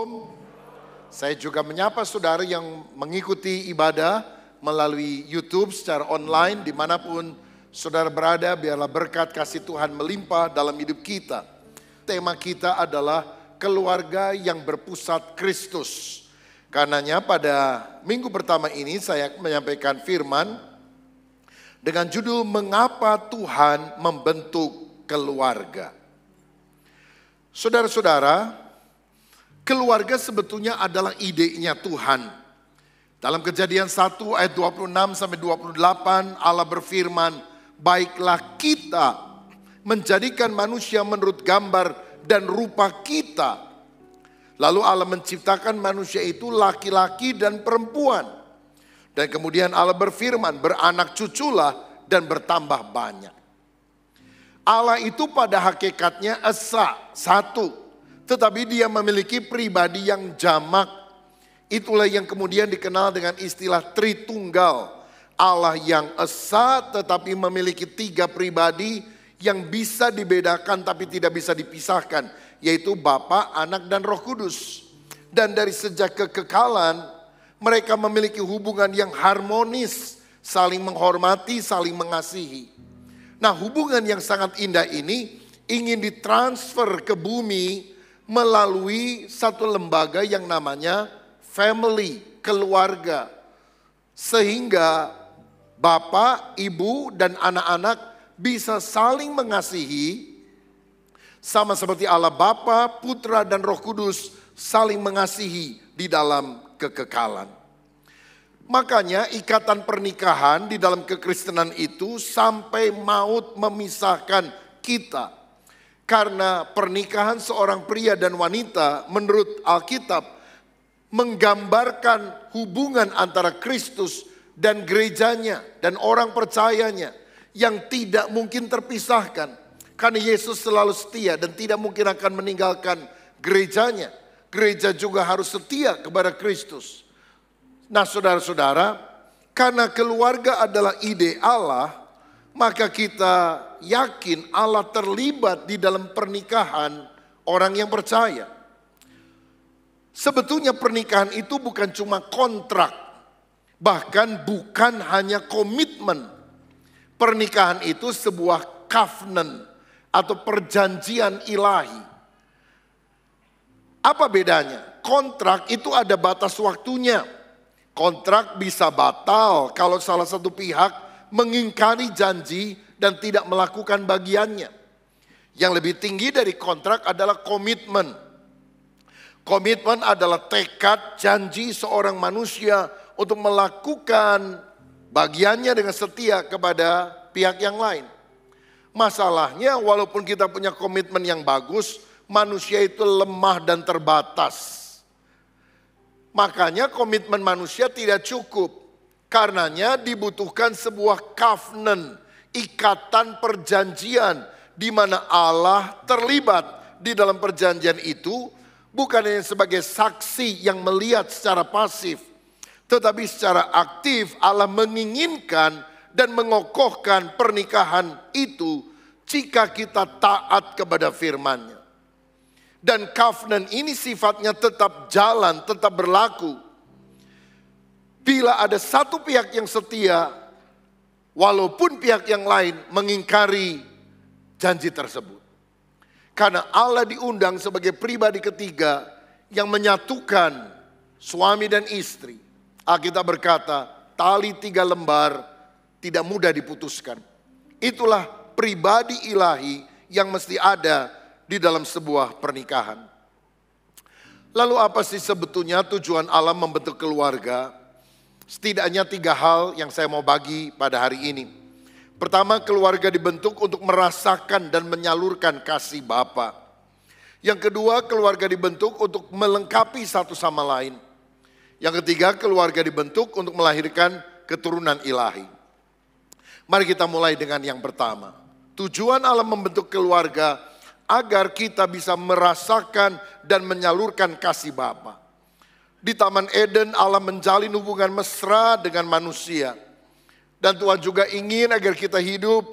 Shalom. Saya juga menyapa saudara yang mengikuti ibadah melalui YouTube secara online dimanapun saudara berada. Biarlah berkat kasih Tuhan melimpah dalam hidup kita. Tema kita adalah keluarga yang berpusat Kristus. Karenanya pada minggu pertama ini saya menyampaikan firman dengan judul Mengapa Tuhan Membentuk Keluarga. Saudara-saudara, keluarga sebetulnya adalah idenya Tuhan. Dalam Kejadian 1 ayat 26 sampai 28 Allah berfirman, baiklah kita menjadikan manusia menurut gambar dan rupa kita. Lalu Allah menciptakan manusia itu laki-laki dan perempuan. Dan kemudian Allah berfirman, beranak cuculah dan bertambah banyak. Allah itu pada hakikatnya esa, satu. Tetapi dia memiliki pribadi yang jamak. Itulah yang kemudian dikenal dengan istilah Tritunggal. Allah yang esa tetapi memiliki tiga pribadi yang bisa dibedakan tapi tidak bisa dipisahkan. Yaitu Bapa, Anak, dan Roh Kudus. Dan dari sejak kekekalan mereka memiliki hubungan yang harmonis. Saling menghormati, saling mengasihi. Nah, hubungan yang sangat indah ini ingin ditransfer ke bumi melalui satu lembaga yang namanya family, keluarga. Sehingga bapak, ibu, dan anak-anak bisa saling mengasihi. Sama seperti Allah Bapa, Putra, dan Roh Kudus saling mengasihi di dalam kekekalan. Makanya ikatan pernikahan di dalam kekristenan itu sampai maut memisahkan kita. Karena pernikahan seorang pria dan wanita menurut Alkitab menggambarkan hubungan antara Kristus dan gerejanya dan orang percayanya yang tidak mungkin terpisahkan. Karena Yesus selalu setia dan tidak mungkin akan meninggalkan gerejanya. Gereja juga harus setia kepada Kristus. Nah saudara-saudara, karena keluarga adalah ide Allah, maka kita yakin Allah terlibat di dalam pernikahan orang yang percaya. Sebetulnya pernikahan itu bukan cuma kontrak, bahkan bukan hanya komitmen. Pernikahan itu sebuah covenant atau perjanjian ilahi. Apa bedanya? Kontrak itu ada batas waktunya. Kontrak bisa batal kalau salah satu pihak mengingkari janji dan tidak melakukan bagiannya. Yang lebih tinggi dari kontrak adalah komitmen. Komitmen adalah tekad janji seorang manusia untuk melakukan bagiannya dengan setia kepada pihak yang lain. Masalahnya walaupun kita punya komitmen yang bagus, manusia itu lemah dan terbatas. Makanya komitmen manusia tidak cukup. Karenanya dibutuhkan sebuah covenant, ikatan perjanjian di mana Allah terlibat di dalam perjanjian itu bukan hanya sebagai saksi yang melihat secara pasif, tetapi secara aktif Allah menginginkan dan mengokohkan pernikahan itu jika kita taat kepada firman-Nya. Dan covenant ini sifatnya tetap jalan, tetap berlaku. Bila ada satu pihak yang setia, walaupun pihak yang lain mengingkari janji tersebut. Karena Allah diundang sebagai pribadi ketiga yang menyatukan suami dan istri. Alkitab berkata, tali 3 lembar tidak mudah diputuskan. Itulah pribadi ilahi yang mesti ada di dalam sebuah pernikahan. Lalu apa sih sebetulnya tujuan Allah membentuk keluarga? Setidaknya 3 hal yang saya mau bagi pada hari ini. Pertama, keluarga dibentuk untuk merasakan dan menyalurkan kasih Bapa. Yang kedua, keluarga dibentuk untuk melengkapi satu sama lain. Yang ketiga, keluarga dibentuk untuk melahirkan keturunan ilahi. Mari kita mulai dengan yang pertama. Tujuan Allah membentuk keluarga agar kita bisa merasakan dan menyalurkan kasih Bapa. Di Taman Eden Allah menjalin hubungan mesra dengan manusia. Dan Tuhan juga ingin agar kita hidup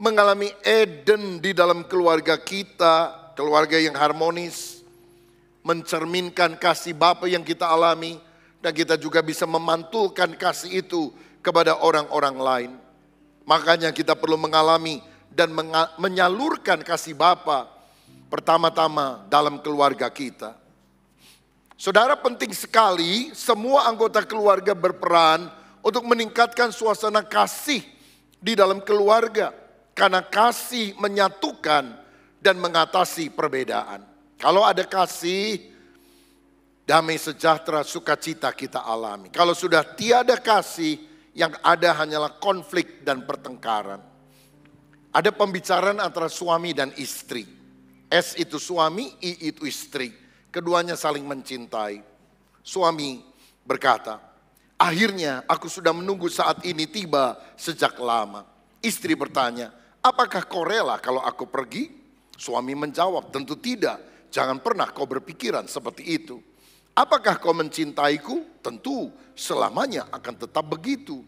mengalami Eden di dalam keluarga kita, keluarga yang harmonis. mencerminkan kasih Bapa yang kita alami, dan kita juga bisa memantulkan kasih itu kepada orang-orang lain. Makanya kita perlu mengalami dan menyalurkan kasih Bapa pertama-tama dalam keluarga kita. Saudara, penting sekali semua anggota keluarga berperan untuk meningkatkan suasana kasih di dalam keluarga. Karena kasih menyatukan dan mengatasi perbedaan. Kalau ada kasih, damai sejahtera, sukacita kita alami. Kalau sudah tiada kasih, yang ada hanyalah konflik dan pertengkaran. Ada pembicaraan antara suami dan istri. S itu suami, I itu istri. Keduanya saling mencintai. Suami berkata, akhirnya aku sudah menunggu saat ini tiba sejak lama. Istri bertanya, apakah kau rela kalau aku pergi? Suami menjawab, tentu tidak. Jangan pernah kau berpikiran seperti itu. Apakah kau mencintaiku? Tentu selamanya akan tetap begitu.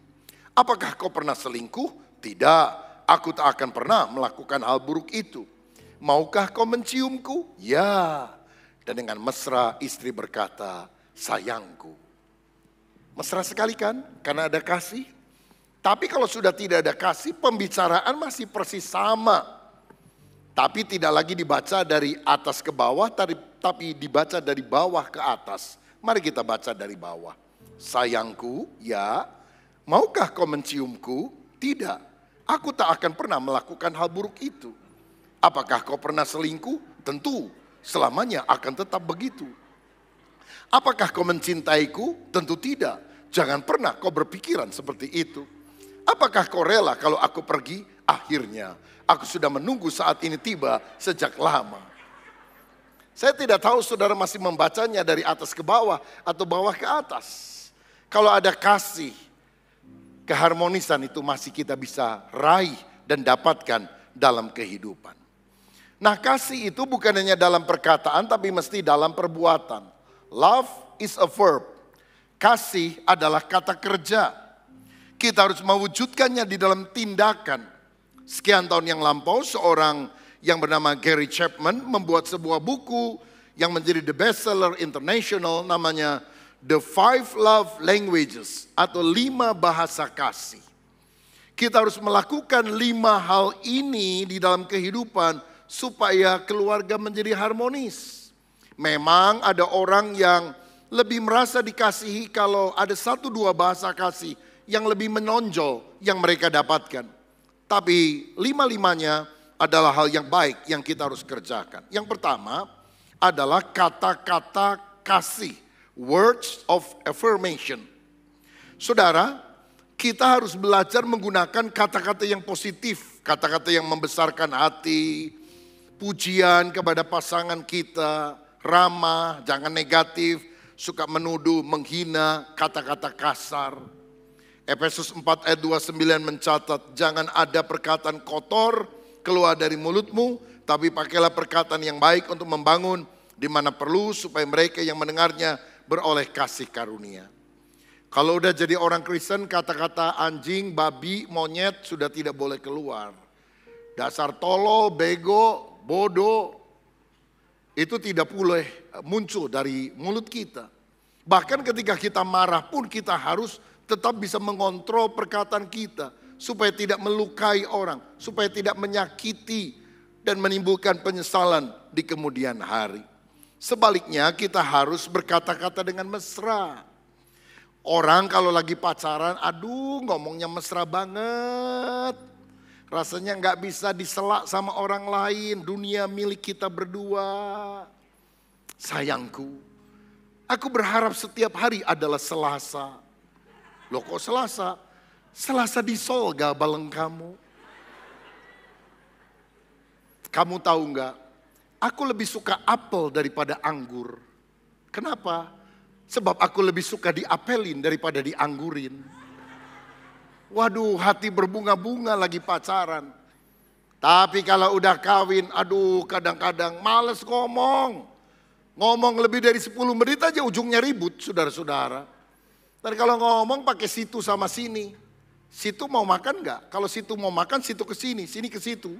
Apakah kau pernah selingkuh? Tidak, aku tak akan pernah melakukan hal buruk itu. Maukah kau menciumku? Ya. Dan dengan mesra istri berkata, sayangku. Mesra sekali kan? Karena ada kasih. Tapi kalau sudah tidak ada kasih, pembicaraan masih persis sama. Tapi tidak lagi dibaca dari atas ke bawah, tapi dibaca dari bawah ke atas. Mari kita baca dari bawah. Sayangku, ya. Maukah kau menciumku? Tidak. Aku tak akan pernah melakukan hal buruk itu. Apakah kau pernah selingkuh? Tentu, selamanya akan tetap begitu. Apakah kau mencintaiku? Tentu tidak. Jangan pernah kau berpikiran seperti itu. Apakah kau rela kalau aku pergi? Akhirnya, aku sudah menunggu saat ini tiba sejak lama. Saya tidak tahu saudara masih membacanya dari atas ke bawah atau bawah ke atas. Kalau ada kasih, keharmonisan itu masih kita bisa raih dan dapatkan dalam kehidupan. Nah, kasih itu bukan hanya dalam perkataan tapi mesti dalam perbuatan. Love is a verb. Kasih adalah kata kerja. Kita harus mewujudkannya di dalam tindakan. Sekian tahun yang lampau, seorang yang bernama Gary Chapman membuat sebuah buku yang menjadi the bestseller international, namanya The 5 Love Languages atau 5 bahasa kasih. Kita harus melakukan 5 hal ini di dalam kehidupan supaya keluarga menjadi harmonis. Memang ada orang yang lebih merasa dikasihi kalau ada 1-2 bahasa kasih yang lebih menonjol yang mereka dapatkan. Tapi 5-5-nya adalah hal yang baik yang kita harus kerjakan. Yang pertama adalah kata-kata kasih. Words of affirmation. Saudara, kita harus belajar menggunakan kata-kata yang positif. Kata-kata yang membesarkan hati. Pujian kepada pasangan kita. Ramah, jangan negatif. Suka menuduh, menghina, kata-kata kasar. Efesus 4 ayat 29 mencatat, jangan ada perkataan kotor keluar dari mulutmu, tapi pakailah perkataan yang baik untuk membangun di mana perlu supaya mereka yang mendengarnya beroleh kasih karunia. Kalau udah jadi orang Kristen, kata-kata anjing, babi, monyet sudah tidak boleh keluar. Dasar tolol, bego, bodoh, itu tidak boleh muncul dari mulut kita. Bahkan ketika kita marah pun kita harus tetap bisa mengontrol perkataan kita supaya tidak melukai orang, supaya tidak menyakiti dan menimbulkan penyesalan di kemudian hari. Sebaliknya kita harus berkata-kata dengan mesra. Orang kalau lagi pacaran, aduh ngomongnya mesra banget. Rasanya nggak bisa diselak sama orang lain, dunia milik kita berdua. Sayangku, aku berharap setiap hari adalah Selasa. Loh kok Selasa? Selasa di Solga baleng kamu. Kamu tahu enggak? Aku lebih suka apel daripada anggur. Kenapa? Sebab aku lebih suka diapelin daripada dianggurin. Waduh, hati berbunga-bunga lagi pacaran. Tapi kalau udah kawin, aduh kadang-kadang males ngomong. Ngomong lebih dari 10 menit aja ujungnya ribut, saudara-saudara. Dan kalau ngomong pakai situ sama sini. Situ mau makan enggak? Kalau situ mau makan, situ ke sini ke situ.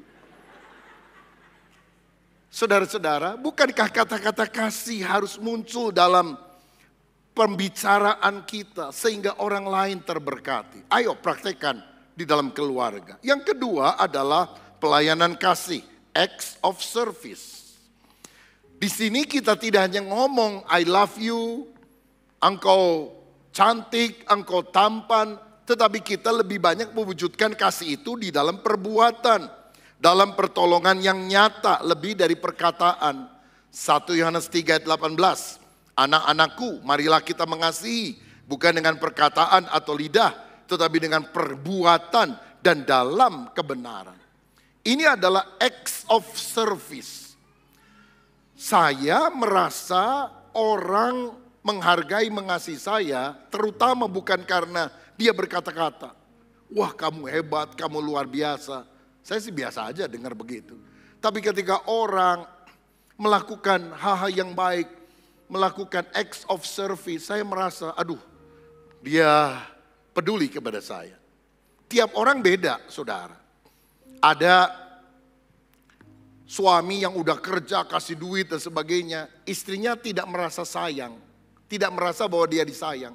Saudara-saudara, bukankah kata-kata kasih harus muncul dalam pembicaraan kita sehingga orang lain terberkati? Ayo praktekkan di dalam keluarga. Yang kedua adalah pelayanan kasih, acts of service. Di sini kita tidak hanya ngomong I love you, engkau cantik, engkau tampan, tetapi kita lebih banyak mewujudkan kasih itu di dalam perbuatan, dalam pertolongan yang nyata lebih dari perkataan. 1 Yohanes 3 ayat 18. Anak-anakku, marilah kita mengasihi, bukan dengan perkataan atau lidah, tetapi dengan perbuatan dan dalam kebenaran. Ini adalah acts of service. Saya merasa orang menghargai, mengasihi saya, terutama bukan karena dia berkata-kata, wah kamu hebat, kamu luar biasa. Saya sih biasa aja dengar begitu. Tapi ketika orang melakukan hal-hal yang baik, melakukan acts of service, saya merasa, aduh, dia peduli kepada saya. Tiap orang beda, saudara. Ada suami yang udah kerja, kasih duit dan sebagainya, istrinya tidak merasa sayang, tidak merasa bahwa dia disayang.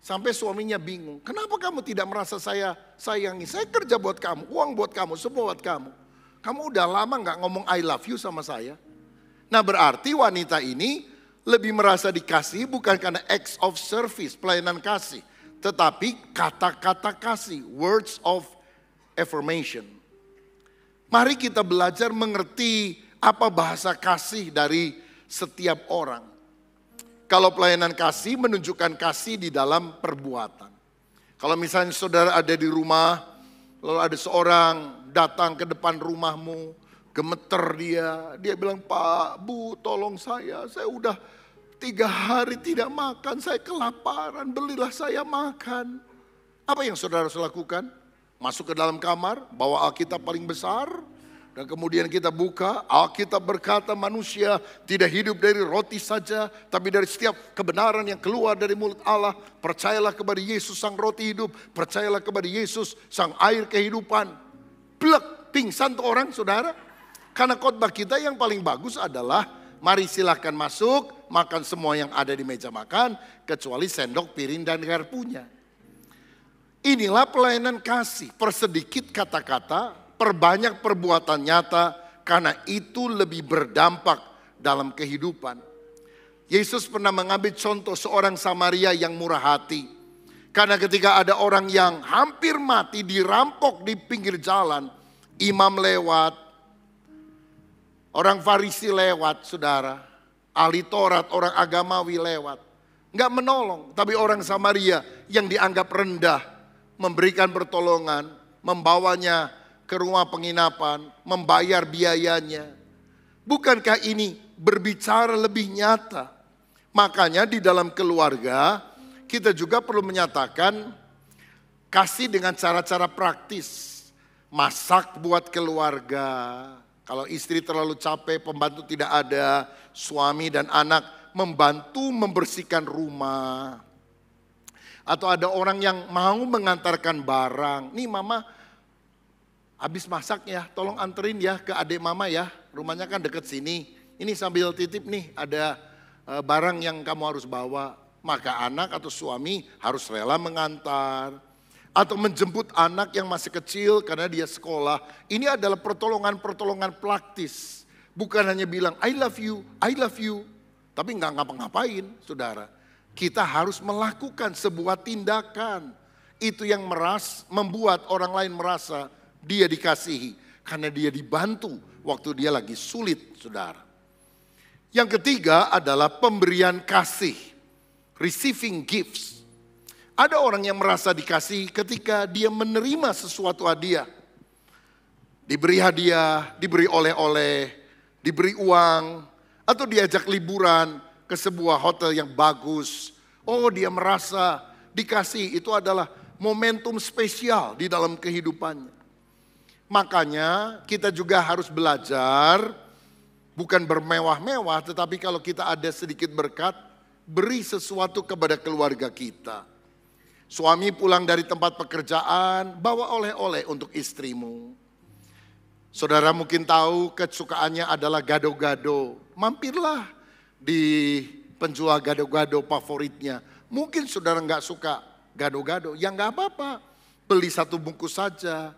Sampai suaminya bingung, kenapa kamu tidak merasa saya sayangi? Saya kerja buat kamu, uang buat kamu, semua buat kamu. Kamu udah lama gak ngomong I love you sama saya. Nah berarti wanita ini lebih merasa dikasihi bukan karena acts of service, pelayanan kasih. Tetapi kata-kata kasih, words of affirmation. Mari kita belajar mengerti apa bahasa kasih dari setiap orang. Kalau pelayanan kasih menunjukkan kasih di dalam perbuatan. Kalau misalnya saudara ada di rumah, lalu ada seorang datang ke depan rumahmu, gemeter dia bilang, Pak, Bu, tolong saya udah 3 hari tidak makan, saya kelaparan, belilah saya makan. Apa yang saudara harus lakukan? Masuk ke dalam kamar, bawa Alkitab paling besar, dan kemudian kita buka, Alkitab berkata manusia tidak hidup dari roti saja, tapi dari setiap kebenaran yang keluar dari mulut Allah. Percayalah kepada Yesus sang roti hidup, percayalah kepada Yesus sang air kehidupan. Blek, pingsan tuh orang, saudara. Karena khotbah kita yang paling bagus adalah, mari silahkan masuk, makan semua yang ada di meja makan, kecuali sendok, piring, dan garpunya. Inilah pelayanan kasih, persedikit kata-kata, perbanyak perbuatan nyata, karena itu lebih berdampak dalam kehidupan. Yesus pernah mengambil contoh seorang Samaria yang murah hati. Karena ketika ada orang yang hampir mati, dirampok di pinggir jalan, imam lewat, orang Farisi lewat, saudara, ahli Taurat, orang agamawi lewat. Enggak menolong, tapi orang Samaria yang dianggap rendah, memberikan pertolongan, membawanya ke rumah penginapan, membayar biayanya. Bukankah ini berbicara lebih nyata? Makanya di dalam keluarga kita juga perlu menyatakan kasih dengan cara-cara praktis. Masak buat keluarga. Kalau istri terlalu capek, pembantu tidak ada, suami dan anak membantu membersihkan rumah. Atau ada orang yang mau mengantarkan barang. Nih mama, habis masak ya, tolong anterin ya ke adik mama ya. Rumahnya kan deket sini. Ini sambil titip nih, ada barang yang kamu harus bawa. Maka anak atau suami harus rela mengantar. Atau menjemput anak yang masih kecil karena dia sekolah. Ini adalah pertolongan-pertolongan praktis. Bukan hanya bilang I love you, I love you. Tapi nggak ngapa-ngapain, saudara. Kita harus melakukan sebuah tindakan. Itu yang membuat orang lain merasa dia dikasihi karena dia dibantu waktu dia lagi sulit, saudara. Yang ketiga adalah pemberian kasih, receiving gifts. Ada orang yang merasa dikasihi ketika dia menerima sesuatu hadiah. Diberi hadiah, diberi oleh-oleh, diberi uang, atau diajak liburan ke sebuah hotel yang bagus. Oh, dia merasa dikasihi, itu adalah momentum spesial di dalam kehidupannya. Makanya kita juga harus belajar bukan bermewah-mewah, tetapi kalau kita ada sedikit berkat, beri sesuatu kepada keluarga kita. Suami pulang dari tempat pekerjaan, bawa oleh-oleh untuk istrimu. Saudara mungkin tahu kesukaannya adalah gado-gado. Mampirlah di penjual gado-gado favoritnya. Mungkin saudara nggak suka gado-gado, ya nggak apa-apa. Beli satu bungkus saja,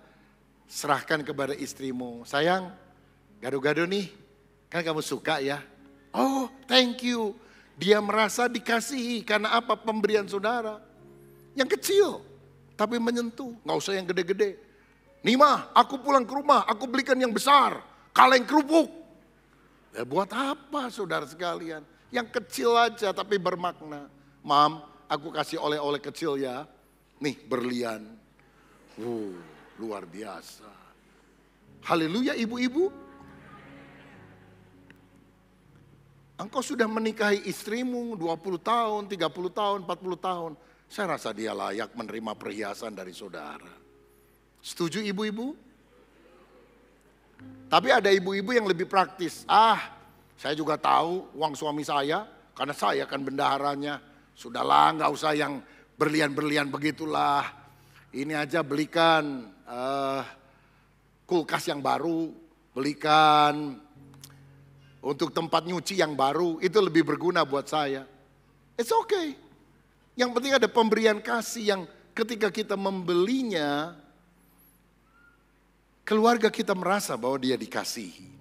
serahkan kepada istrimu. Sayang, gado-gado nih, kan kamu suka ya. Oh, thank you. Dia merasa dikasihi karena apa? Pemberian saudara. Yang kecil, tapi menyentuh. Nggak usah yang gede-gede. Nih mah, aku pulang ke rumah, aku belikan yang besar. Kaleng kerupuk. Ya buat apa saudara sekalian? Yang kecil aja tapi bermakna. Mam, aku kasih oleh-oleh kecil ya. Nih berlian. Luar biasa. Haleluya ibu-ibu. Engkau sudah menikahi istrimu 20 tahun, 30 tahun, 40 tahun. Saya rasa dia layak menerima perhiasan dari saudara. Setuju ibu-ibu? Tapi ada ibu-ibu yang lebih praktis. Saya juga tahu uang suami saya, karena saya kan bendaharanya. Sudahlah, nggak usah yang berlian-berlian begitulah. Ini aja belikan kulkas yang baru, belikan untuk tempat nyuci yang baru, itu lebih berguna buat saya. It's okay. Yang penting ada pemberian kasih yang ketika kita membelinya, keluarga kita merasa bahwa dia dikasihi.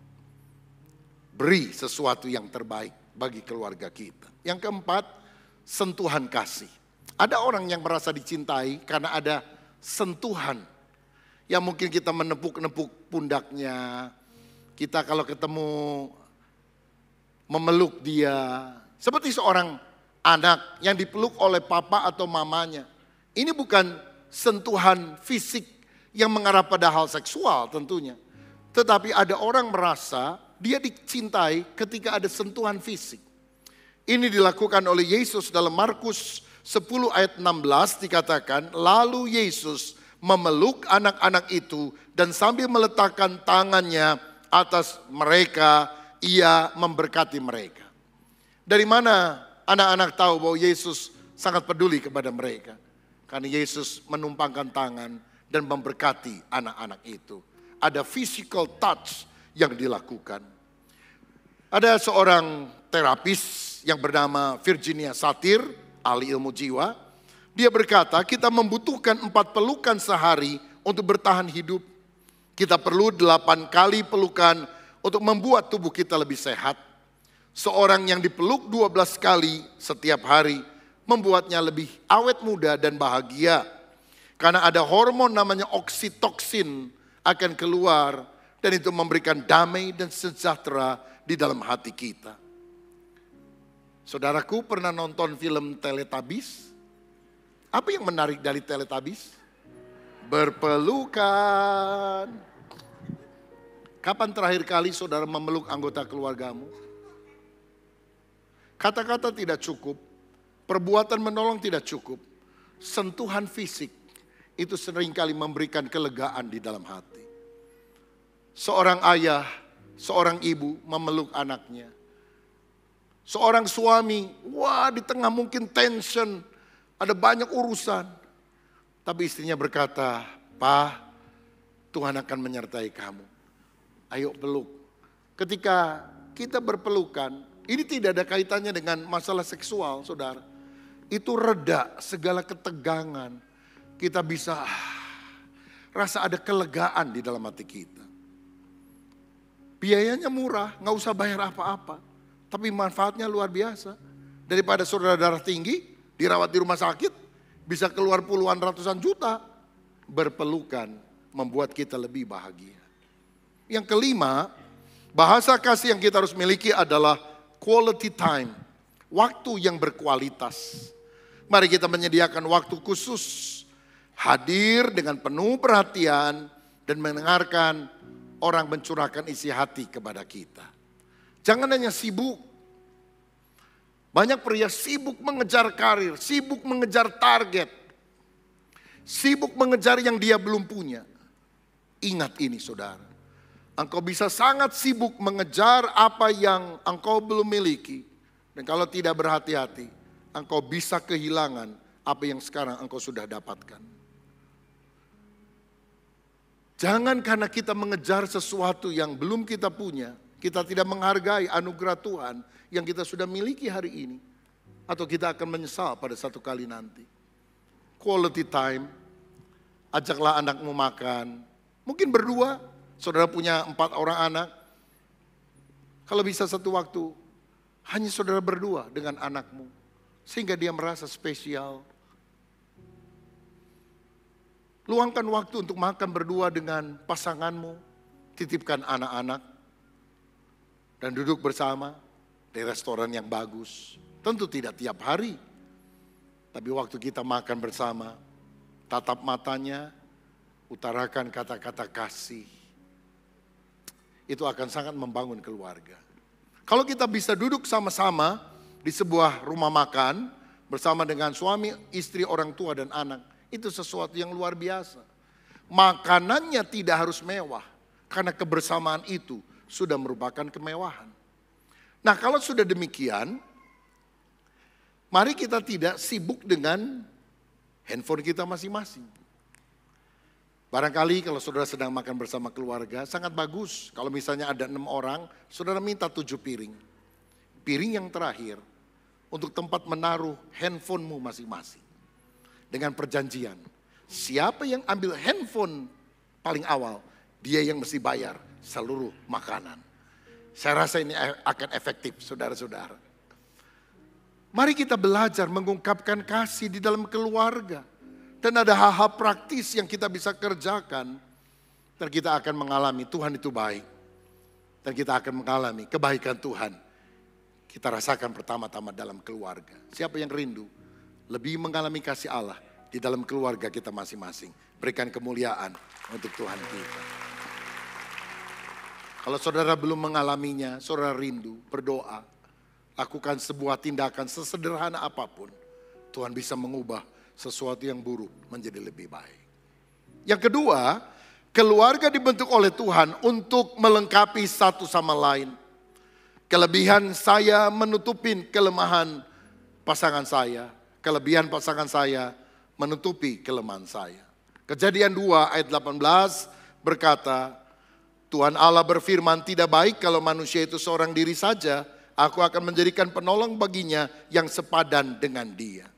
Beri sesuatu yang terbaik bagi keluarga kita. Yang keempat, sentuhan kasih. Ada orang yang merasa dicintai karena ada sentuhan. Yang mungkin kita menepuk-nepuk pundaknya. Kita kalau ketemu memeluk dia. Seperti seorang anak yang dipeluk oleh papa atau mamanya. Ini bukan sentuhan fisik yang mengarah pada hal seksual tentunya. Tetapi ada orang merasa dia dicintai ketika ada sentuhan fisik. Ini dilakukan oleh Yesus dalam Markus 10 ayat 16 dikatakan, lalu Yesus memeluk anak-anak itu dan sambil meletakkan tangannya atas mereka, ia memberkati mereka. Dari mana anak-anak tahu bahwa Yesus sangat peduli kepada mereka? Karena Yesus menumpangkan tangan dan memberkati anak-anak itu. Ada physical touch yang dilakukan. Ada seorang terapis yang bernama Virginia Satir, ahli ilmu jiwa. Dia berkata, kita membutuhkan 4 pelukan sehari untuk bertahan hidup. Kita perlu 8 kali pelukan untuk membuat tubuh kita lebih sehat. Seorang yang dipeluk 12 kali setiap hari membuatnya lebih awet muda dan bahagia. Karena ada hormon namanya oksitoksin akan keluar dan itu memberikan damai dan sejahtera di dalam hati kita. Saudaraku pernah nonton film Teletubbies? Apa yang menarik dari Teletubbies? Berpelukan. Kapan terakhir kali saudara memeluk anggota keluargamu? Kata-kata tidak cukup, perbuatan menolong tidak cukup. Sentuhan fisik itu seringkali memberikan kelegaan di dalam hati. Seorang ayah, seorang ibu memeluk anaknya. Seorang suami, di tengah mungkin tension, ada banyak urusan. Tapi istrinya berkata, "Pa, Tuhan akan menyertai kamu. Ayo peluk." Ketika kita berpelukan, ini tidak ada kaitannya dengan masalah seksual, saudara. Itu reda segala ketegangan. Kita bisa rasa ada kelegaan di dalam hati kita. Biayanya murah, gak usah bayar apa-apa. Tapi manfaatnya luar biasa. Daripada saudara darah tinggi, dirawat di rumah sakit, bisa keluar puluhan ratusan juta. Berpelukan membuat kita lebih bahagia. Yang kelima, bahasa kasih yang kita harus miliki adalah quality time. Waktu yang berkualitas. Mari kita menyediakan waktu khusus. Hadir dengan penuh perhatian dan mendengarkan orang mencurahkan isi hati kepada kita. Jangan hanya sibuk. Banyak pria sibuk mengejar karir, sibuk mengejar target. Sibuk mengejar yang dia belum punya. Ingat ini saudara. Engkau bisa sangat sibuk mengejar apa yang engkau belum miliki. Dan kalau tidak berhati-hati, engkau bisa kehilangan apa yang sekarang engkau sudah dapatkan. Jangan karena kita mengejar sesuatu yang belum kita punya, kita tidak menghargai anugerah Tuhan yang kita sudah miliki hari ini. Atau kita akan menyesal pada satu kali nanti. Quality time, ajaklah anakmu makan. Mungkin berdua, saudara punya 4 orang anak. Kalau bisa satu waktu, hanya saudara berdua dengan anakmu. Sehingga dia merasa spesial. Luangkan waktu untuk makan berdua dengan pasanganmu. Titipkan anak-anak. Dan duduk bersama di restoran yang bagus. Tentu tidak tiap hari. Tapi waktu kita makan bersama, tatap matanya, utarakan kata-kata kasih. Itu akan sangat membangun keluarga. Kalau kita bisa duduk sama-sama di sebuah rumah makan bersama dengan suami, istri, orang tua, dan anak. Itu sesuatu yang luar biasa. Makanannya tidak harus mewah. Karena kebersamaan itu sudah merupakan kemewahan. Nah, kalau sudah demikian, mari kita tidak sibuk dengan handphone kita masing-masing. Barangkali kalau saudara sedang makan bersama keluarga, sangat bagus. Kalau misalnya ada 6 orang, saudara minta 7 piring. Piring yang terakhir untuk tempat menaruh handphonemu masing-masing. Dengan perjanjian, siapa yang ambil handphone paling awal, dia yang mesti bayar seluruh makanan. Saya rasa ini akan efektif, saudara-saudara. Mari kita belajar mengungkapkan kasih di dalam keluarga. Dan ada hal-hal praktis yang kita bisa kerjakan. Dan kita akan mengalami Tuhan itu baik. Dan kita akan mengalami kebaikan Tuhan. Kita rasakan pertama-tama dalam keluarga. Siapa yang rindu lebih mengalami kasih Allah di dalam keluarga kita masing-masing. Berikan kemuliaan untuk Tuhan kita. Kalau saudara belum mengalaminya, saudara rindu, berdoa. Lakukan sebuah tindakan sesederhana apapun. Tuhan bisa mengubah sesuatu yang buruk menjadi lebih baik. Yang kedua, keluarga dibentuk oleh Tuhan untuk melengkapi satu sama lain. Kelebihan saya menutupin kelemahan pasangan saya. Kelebihan pasangan saya menutupi kelemahan saya. Kejadian 2 ayat 18 berkata, Tuhan Allah berfirman, tidak baik kalau manusia itu seorang diri saja. Aku akan menjadikan penolong baginya yang sepadan dengan dia.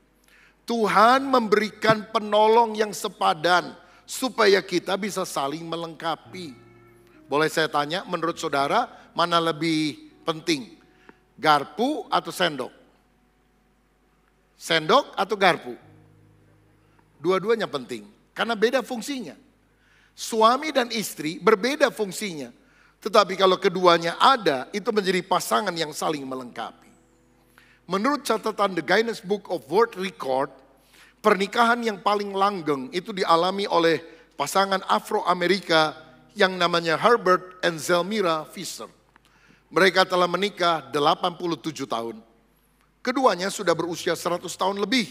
Tuhan memberikan penolong yang sepadan supaya kita bisa saling melengkapi. Boleh saya tanya, menurut saudara mana lebih penting? Garpu atau sendok? Sendok atau garpu? Dua-duanya penting karena beda fungsinya. Suami dan istri berbeda fungsinya. Tetapi kalau keduanya ada, itu menjadi pasangan yang saling melengkapi. Menurut catatan The Guinness Book of World Record, pernikahan yang paling langgeng itu dialami oleh pasangan Afro-Amerika yang namanya Herbert and Zelmira Fisher. Mereka telah menikah 87 tahun. Keduanya sudah berusia 100 tahun lebih.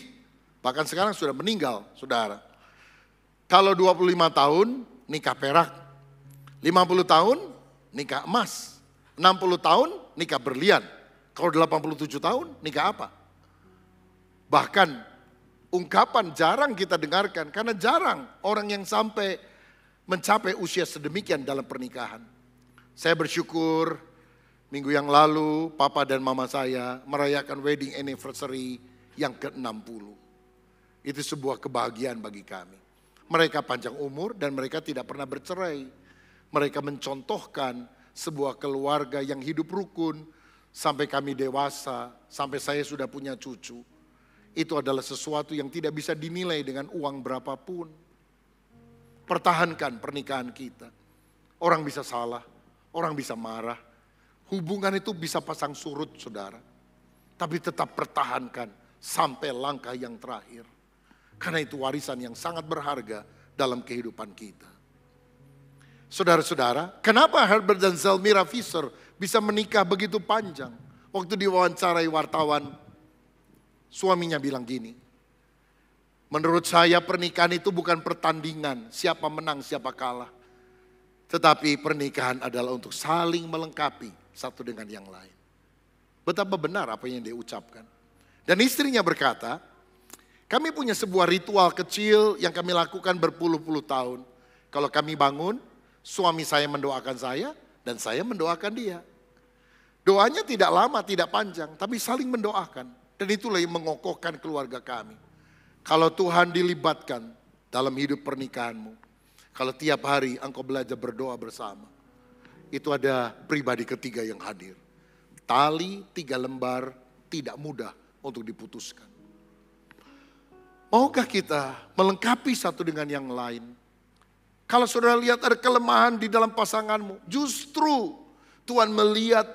Bahkan sekarang sudah meninggal, saudara. Kalau 25 tahun, nikah perak. 50 tahun, nikah emas. 60 tahun, nikah berlian. Kalau 87 tahun, nikah apa? Bahkan ungkapan jarang kita dengarkan. Karena jarang orang yang sampai mencapai usia sedemikian dalam pernikahan. Saya bersyukur minggu yang lalu papa dan mama saya merayakan wedding anniversary yang ke-60. Itu sebuah kebahagiaan bagi kami. Mereka panjang umur dan mereka tidak pernah bercerai. Mereka mencontohkan sebuah keluarga yang hidup rukun sampai kami dewasa, sampai saya sudah punya cucu. Itu adalah sesuatu yang tidak bisa dinilai dengan uang berapapun. Pertahankan pernikahan kita. Orang bisa salah, orang bisa marah. Hubungan itu bisa pasang surut, saudara. Tapi tetap pertahankan sampai langkah yang terakhir. Karena itu warisan yang sangat berharga dalam kehidupan kita. Saudara-saudara, kenapa Herbert dan Zelmira Fisher bisa menikah begitu panjang? Waktu diwawancarai wartawan, suaminya bilang gini, menurut saya pernikahan itu bukan pertandingan, siapa menang, siapa kalah. Tetapi pernikahan adalah untuk saling melengkapi satu dengan yang lain. Betapa benar apa yang dia ucapkan. Dan istrinya berkata, kami punya sebuah ritual kecil yang kami lakukan berpuluh-puluh tahun. Kalau kami bangun, suami saya mendoakan saya dan saya mendoakan dia. Doanya tidak lama, tidak panjang, tapi saling mendoakan. Dan itulah yang mengokohkan keluarga kami. Kalau Tuhan dilibatkan dalam hidup pernikahanmu, kalau tiap hari engkau belajar berdoa bersama, itu ada pribadi ketiga yang hadir. Tali 3 lembar tidak mudah untuk diputuskan. Maukah kita melengkapi satu dengan yang lain? Kalau saudara lihat ada kelemahan di dalam pasanganmu, justru Tuhan melihat,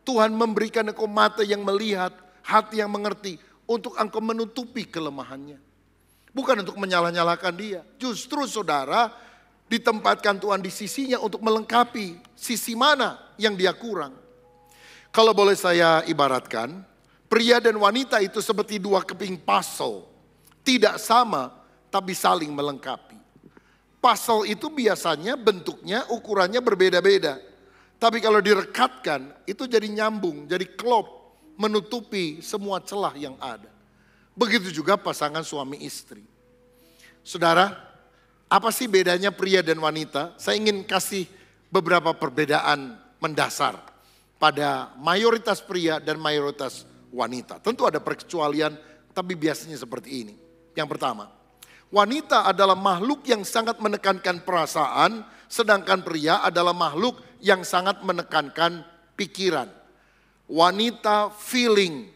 Tuhan memberikan engkau mata yang melihat, hati yang mengerti, untuk engkau menutupi kelemahannya. Bukan untuk menyalah-nyalahkan dia. Justru saudara ditempatkan Tuhan di sisinya untuk melengkapi sisi mana yang dia kurang. Kalau boleh saya ibaratkan, pria dan wanita itu seperti 2 keping puzzle. Tidak sama, tapi saling melengkapi. Puzzle itu biasanya bentuknya, ukurannya berbeda-beda. Tapi kalau direkatkan, itu jadi nyambung, jadi klop, menutupi semua celah yang ada. Begitu juga pasangan suami istri. Saudara, apa sih bedanya pria dan wanita? Saya ingin kasih beberapa perbedaan mendasar pada mayoritas pria dan mayoritas wanita. Tentu ada perkecualian, tapi biasanya seperti ini. Yang pertama, wanita adalah makhluk yang sangat menekankan perasaan, sedangkan pria adalah makhluk yang sangat menekankan pikiran. Wanita feeling,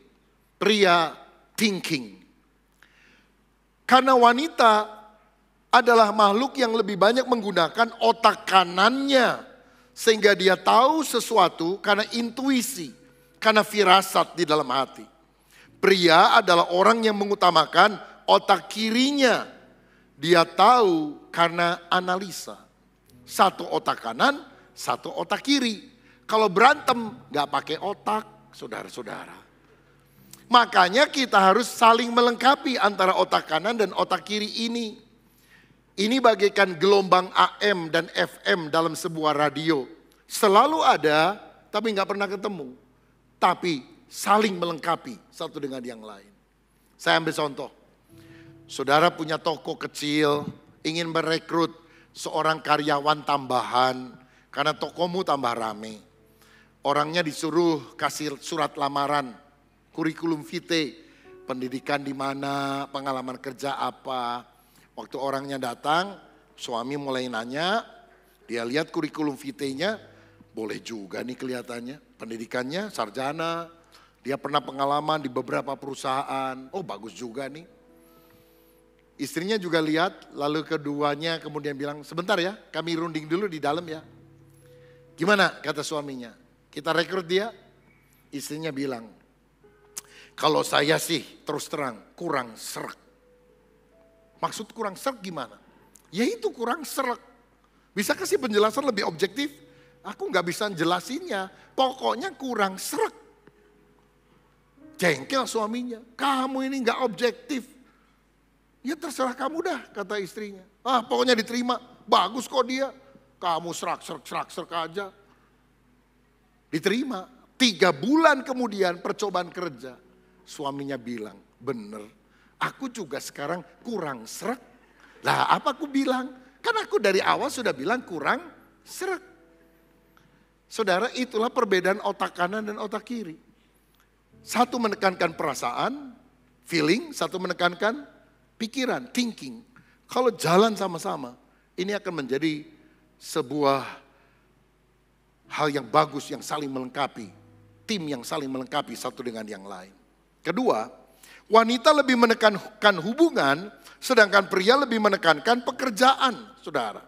pria thinking. Karena wanita adalah makhluk yang lebih banyak menggunakan otak kanannya, sehingga dia tahu sesuatu karena intuisi, karena firasat di dalam hati. Pria adalah orang yang mengutamakan otak kirinya. Dia tahu karena analisa. Satu otak kanan, satu otak kiri. Kalau berantem gak pakai otak, saudara-saudara. Makanya kita harus saling melengkapi antara otak kanan dan otak kiri ini. Ini bagaikan gelombang AM dan FM dalam sebuah radio. Selalu ada, tapi gak pernah ketemu. Tapi saling melengkapi satu dengan yang lain. Saya ambil contoh. Saudara punya toko kecil, ingin merekrut seorang karyawan tambahan, karena tokomu tambah rame. Orangnya disuruh kasih surat lamaran, kurikulum vitae, pendidikan di mana, pengalaman kerja apa. Waktu orangnya datang, suami mulai nanya, dia lihat kurikulum vitae-nya, boleh juga nih kelihatannya. Pendidikannya sarjana, dia pernah pengalaman di beberapa perusahaan, oh bagus juga nih. Istrinya juga lihat, lalu keduanya kemudian bilang, sebentar ya, kami runding dulu di dalam ya. Gimana kata suaminya, kita rekrut dia? Istrinya bilang, kalau saya sih terus terang kurang srek. Maksud kurang srek gimana? Ya itu kurang srek. Bisa kasih penjelasan lebih objektif? Aku gak bisa jelasinnya, pokoknya kurang srek. Jengkel suaminya, kamu ini gak objektif. Ya terserah kamu dah, kata istrinya. Ah pokoknya diterima, bagus kok dia. Kamu serak aja. Diterima, 3 bulan kemudian percobaan kerja. Suaminya bilang, bener, aku juga sekarang kurang serak. Lah apa aku bilang? Kan aku dari awal sudah bilang kurang serak. Saudara, itulah perbedaan otak kanan dan otak kiri. Satu menekankan perasaan, feeling, satu menekankan pikiran, thinking. Kalau jalan sama-sama, ini akan menjadi sebuah hal yang bagus yang saling melengkapi. Tim yang saling melengkapi satu dengan yang lain. Kedua, wanita lebih menekankan hubungan, sedangkan pria lebih menekankan pekerjaan, saudara.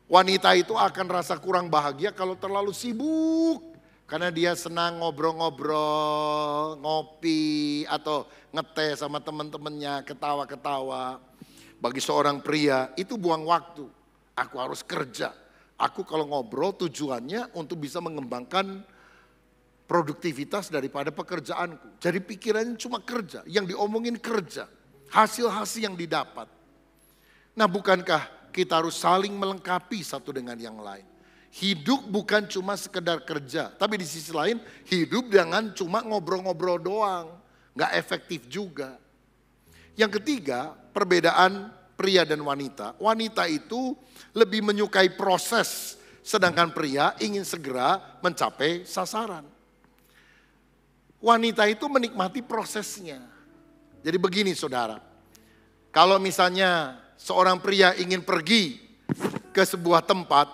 Wanita itu akan rasa kurang bahagia kalau terlalu sibuk. Karena dia senang ngobrol-ngobrol, ngopi, atau ngeteh sama teman-temannya, ketawa-ketawa. Bagi seorang pria itu buang waktu. Aku harus kerja. Aku kalau ngobrol tujuannya untuk bisa mengembangkan produktivitas daripada pekerjaanku. Jadi pikirannya cuma kerja, yang diomongin kerja. Hasil-hasil yang didapat. Nah bukankah kita harus saling melengkapi satu dengan yang lain. Hidup bukan cuma sekedar kerja, tapi di sisi lain hidup jangan cuma ngobrol-ngobrol doang, gak efektif juga. Yang ketiga, perbedaan pria dan wanita. Wanita itu lebih menyukai proses, sedangkan pria ingin segera mencapai sasaran. Wanita itu menikmati prosesnya. Jadi begini saudara, kalau misalnya seorang pria ingin pergi ke sebuah tempat,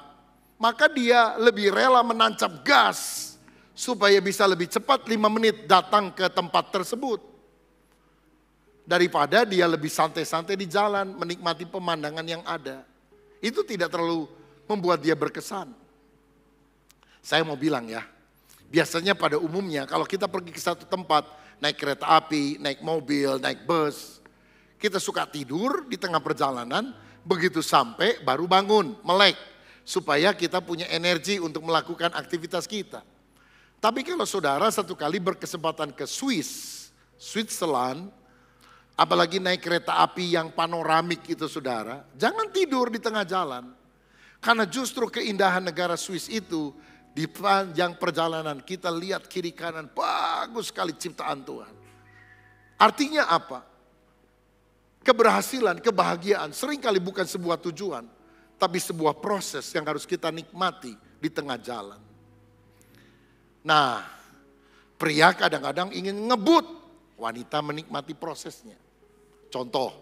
maka dia lebih rela menancap gas supaya bisa lebih cepat 5 menit datang ke tempat tersebut. Daripada dia lebih santai-santai di jalan, menikmati pemandangan yang ada. Itu tidak terlalu membuat dia berkesan. Saya mau bilang ya, biasanya pada umumnya kalau kita pergi ke satu tempat, naik kereta api, naik mobil, naik bus, kita suka tidur di tengah perjalanan, begitu sampai baru bangun, melek, supaya kita punya energi untuk melakukan aktivitas kita. Tapi kalau saudara satu kali berkesempatan ke Switzerland, apalagi naik kereta api yang panoramik itu saudara, jangan tidur di tengah jalan. Karena justru keindahan negara Swiss itu, di panjang perjalanan kita lihat kiri kanan, bagus sekali ciptaan Tuhan. Artinya apa? Keberhasilan, kebahagiaan seringkali bukan sebuah tujuan, tapi sebuah proses yang harus kita nikmati di tengah jalan. Nah, pria kadang-kadang ingin ngebut, wanita menikmati prosesnya. Contoh,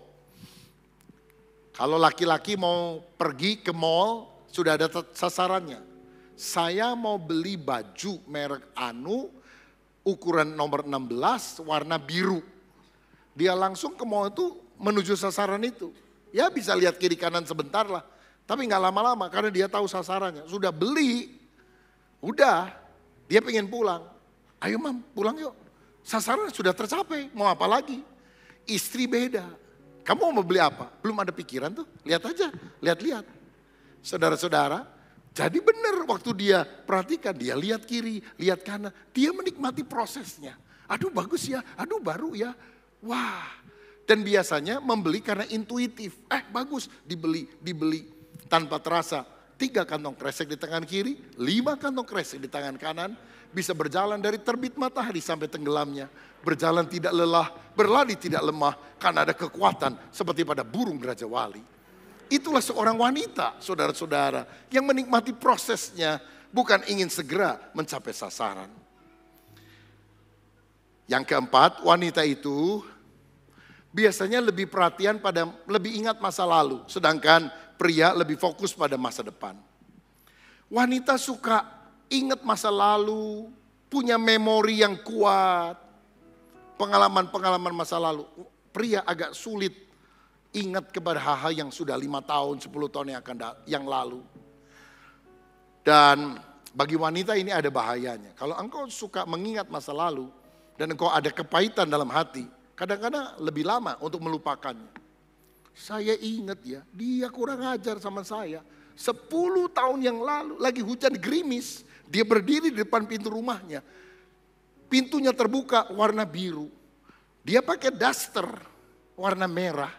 kalau laki-laki mau pergi ke mall, sudah ada sasarannya. Saya mau beli baju merek Anu, ukuran nomor 16, warna biru. Dia langsung ke mall itu menuju sasaran itu. Ya bisa lihat kiri kanan sebentar lah, tapi nggak lama-lama karena dia tahu sasarannya. Sudah beli, udah. Dia pengen pulang. Ayo mam, pulang yuk. Sasaran sudah tercapai, mau apa lagi? Istri beda. Kamu mau beli apa? Belum ada pikiran tuh, lihat aja, lihat-lihat. Saudara-saudara, jadi benar waktu dia perhatikan, dia lihat kiri, lihat kanan. Dia menikmati prosesnya. Aduh bagus ya, aduh baru ya. Wah, dan biasanya membeli karena intuitif. Bagus, dibeli tanpa terasa. 3 kantong kresek di tangan kiri, 5 kantong kresek di tangan kanan. Bisa berjalan dari terbit matahari sampai tenggelamnya. Berjalan tidak lelah, berlari tidak lemah. Karena ada kekuatan seperti pada burung Raja Wali. Itulah seorang wanita, saudara-saudara, yang menikmati prosesnya. Bukan ingin segera mencapai sasaran. Yang keempat, wanita itu biasanya lebih perhatian lebih ingat masa lalu. Sedangkan pria lebih fokus pada masa depan. Wanita suka ingat masa lalu, punya memori yang kuat, pengalaman-pengalaman masa lalu. Pria agak sulit ingat kepada hal-hal yang sudah 5 tahun, 10 tahun yang lalu. Dan bagi wanita ini ada bahayanya. Kalau engkau suka mengingat masa lalu dan engkau ada kepahitan dalam hati, kadang-kadang lebih lama untuk melupakannya. Saya ingat ya, dia kurang ajar sama saya. 10 tahun yang lalu, lagi hujan gerimis, dia berdiri di depan pintu rumahnya. Pintunya terbuka warna biru. Dia pakai daster warna merah.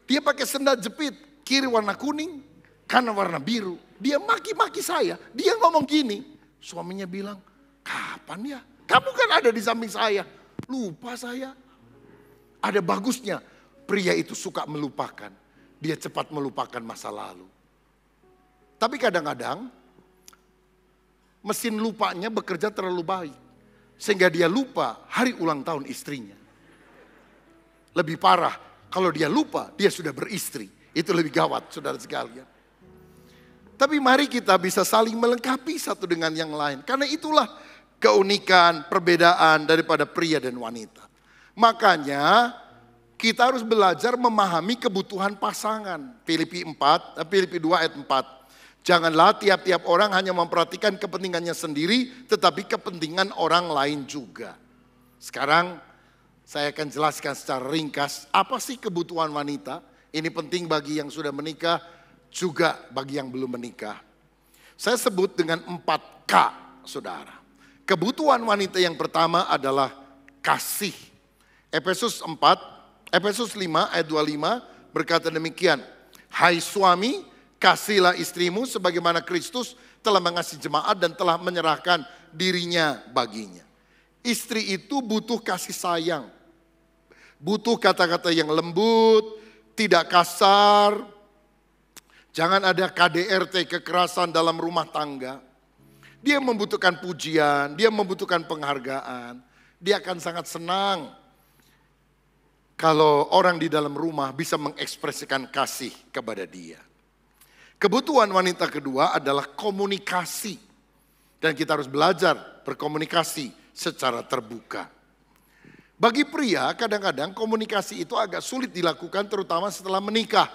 Dia pakai sendal jepit, kiri warna kuning, kanan warna biru. Dia maki-maki saya, dia ngomong gini. Suaminya bilang, kapan ya? Kamu kan ada di samping saya. Lupa saya. Ada bagusnya. Pria itu suka melupakan. Dia cepat melupakan masa lalu. Tapi kadang-kadang mesin lupanya bekerja terlalu baik. Sehingga dia lupa hari ulang tahun istrinya. Lebih parah, kalau dia lupa dia sudah beristri. Itu lebih gawat saudara sekalian. Tapi mari kita bisa saling melengkapi satu dengan yang lain. Karena itulah keunikan, perbedaan daripada pria dan wanita. Makanya kita harus belajar memahami kebutuhan pasangan. Filipi 2 ayat 4. Janganlah tiap-tiap orang hanya memperhatikan kepentingannya sendiri, tetapi kepentingan orang lain juga. Sekarang saya akan jelaskan secara ringkas apa sih kebutuhan wanita. Ini penting bagi yang sudah menikah, juga bagi yang belum menikah. Saya sebut dengan 4K, saudara. Kebutuhan wanita yang pertama adalah kasih. Efesus 5 ayat 25 berkata demikian. Hai suami, kasihilah istrimu sebagaimana Kristus telah mengasihi jemaat dan telah menyerahkan dirinya baginya. Istri itu butuh kasih sayang. Butuh kata-kata yang lembut, tidak kasar, jangan ada KDRT, kekerasan dalam rumah tangga. Dia membutuhkan pujian, dia membutuhkan penghargaan. Dia akan sangat senang kalau orang di dalam rumah bisa mengekspresikan kasih kepada dia. Kebutuhan wanita kedua adalah komunikasi. Dan kita harus belajar berkomunikasi secara terbuka. Bagi pria kadang-kadang komunikasi itu agak sulit dilakukan terutama setelah menikah.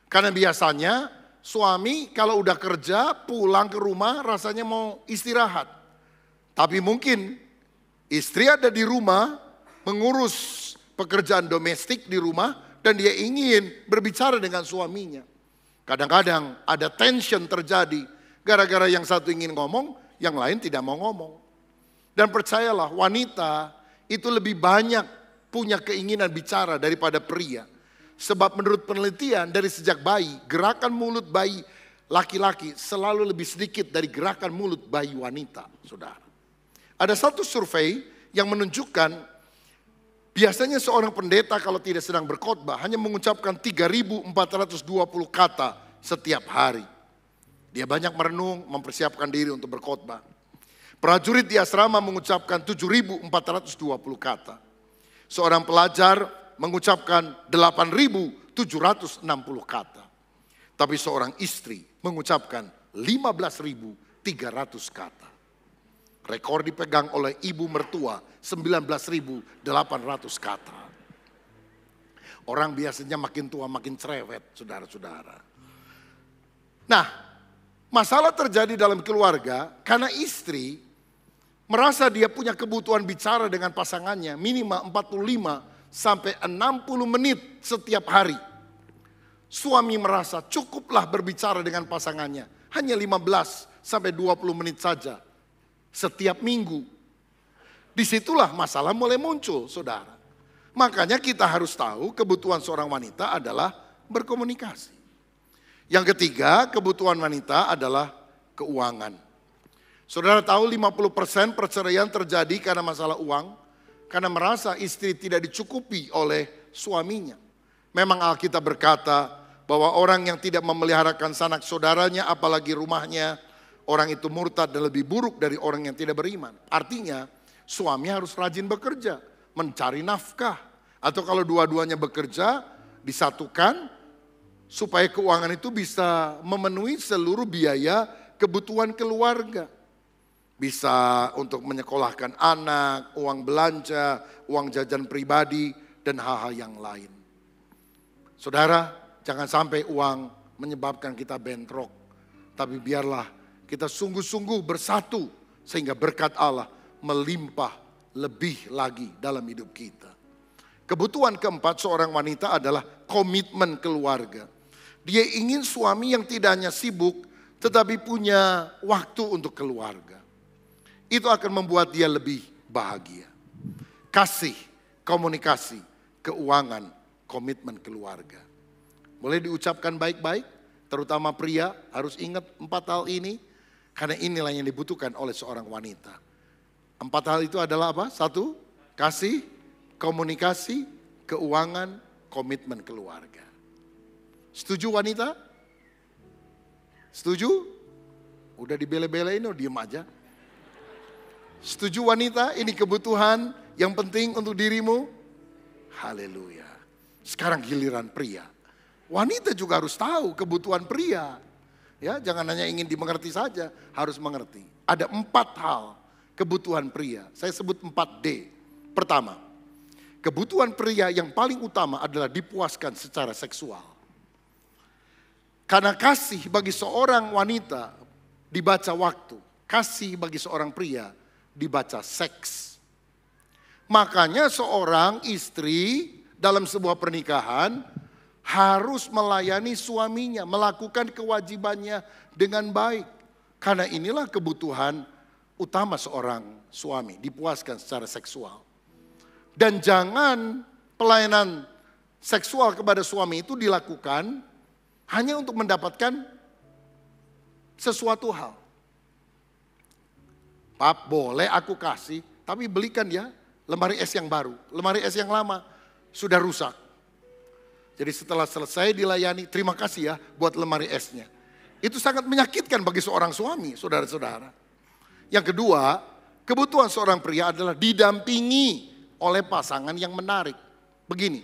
Karena biasanya suami kalau udah kerja pulang ke rumah rasanya mau istirahat. Tapi mungkin istri ada di rumah mengurus pekerjaan domestik di rumah dan dia ingin berbicara dengan suaminya. Kadang-kadang ada tension terjadi gara-gara yang satu ingin ngomong, yang lain tidak mau ngomong. Dan percayalah wanita itu lebih banyak punya keinginan bicara daripada pria. Sebab menurut penelitian dari sejak bayi, gerakan mulut bayi laki-laki selalu lebih sedikit dari gerakan mulut bayi wanita, saudara. Ada satu survei yang menunjukkan biasanya seorang pendeta kalau tidak sedang berkhotbah hanya mengucapkan 3.420 kata setiap hari. Dia banyak merenung, mempersiapkan diri untuk berkhotbah. Prajurit di asrama mengucapkan 7.420 kata. Seorang pelajar mengucapkan 8.760 kata. Tapi seorang istri mengucapkan 15.300 kata. Rekor dipegang oleh ibu mertua 19.800 kata. Orang biasanya makin tua makin cerewet, saudara-saudara. Nah, masalah terjadi dalam keluarga karena istri merasa dia punya kebutuhan bicara dengan pasangannya minimal 45 sampai 60 menit setiap hari. Suami merasa cukuplah berbicara dengan pasangannya hanya 15 sampai 20 menit saja setiap minggu. Disitulah masalah mulai muncul, saudara. Makanya kita harus tahu kebutuhan seorang wanita adalah berkomunikasi. Yang ketiga, kebutuhan wanita adalah keuangan. Saudara tahu 50% perceraian terjadi karena masalah uang. Karena merasa istri tidak dicukupi oleh suaminya. Memang Alkitab berkata bahwa orang yang tidak memeliharakan sanak saudaranya apalagi rumahnya, orang itu murtad dan lebih buruk dari orang yang tidak beriman. Artinya suami harus rajin bekerja, mencari nafkah. Atau kalau dua-duanya bekerja, disatukan supaya keuangan itu bisa memenuhi seluruh biaya kebutuhan keluarga. Bisa untuk menyekolahkan anak, uang belanja, uang jajan pribadi, dan hal-hal yang lain. Saudara, jangan sampai uang menyebabkan kita bentrok. Tapi biarlah kita sungguh-sungguh bersatu sehingga berkat Allah melimpah lebih lagi dalam hidup kita. Kebutuhan keempat seorang wanita adalah komitmen keluarga. Dia ingin suami yang tidak hanya sibuk tetapi punya waktu untuk keluarga. Itu akan membuat dia lebih bahagia. Kasih, komunikasi, keuangan, komitmen keluarga. Boleh diucapkan baik-baik, terutama pria harus ingat 4 hal ini. Karena inilah yang dibutuhkan oleh seorang wanita. 4 hal itu adalah apa? 1, kasih, komunikasi, keuangan, komitmen keluarga. Setuju wanita? Setuju? Udah dibele-belein, diem aja. Setuju wanita, ini kebutuhan yang penting untuk dirimu? Haleluya. Sekarang giliran pria. Wanita juga harus tahu kebutuhan pria. Ya, jangan hanya ingin dimengerti saja, harus mengerti. Ada 4 hal kebutuhan pria. Saya sebut 4D. Pertama, kebutuhan pria yang paling utama adalah dipuaskan secara seksual. Karena kasih bagi seorang wanita dibaca waktu. Kasih bagi seorang pria dibaca seks. Makanya seorang istri dalam sebuah pernikahan harus melayani suaminya, melakukan kewajibannya dengan baik. Karena inilah kebutuhan utama seorang suami, dipuaskan secara seksual. Dan jangan pelayanan seksual kepada suami itu dilakukan hanya untuk mendapatkan sesuatu hal. Pap, boleh aku kasih, tapi belikan ya lemari es yang baru. Lemari es yang lama sudah rusak. Jadi setelah selesai dilayani, terima kasih ya buat lemari esnya. Itu sangat menyakitkan bagi seorang suami, saudara-saudara. Yang kedua, kebutuhan seorang pria adalah didampingi oleh pasangan yang menarik. Begini,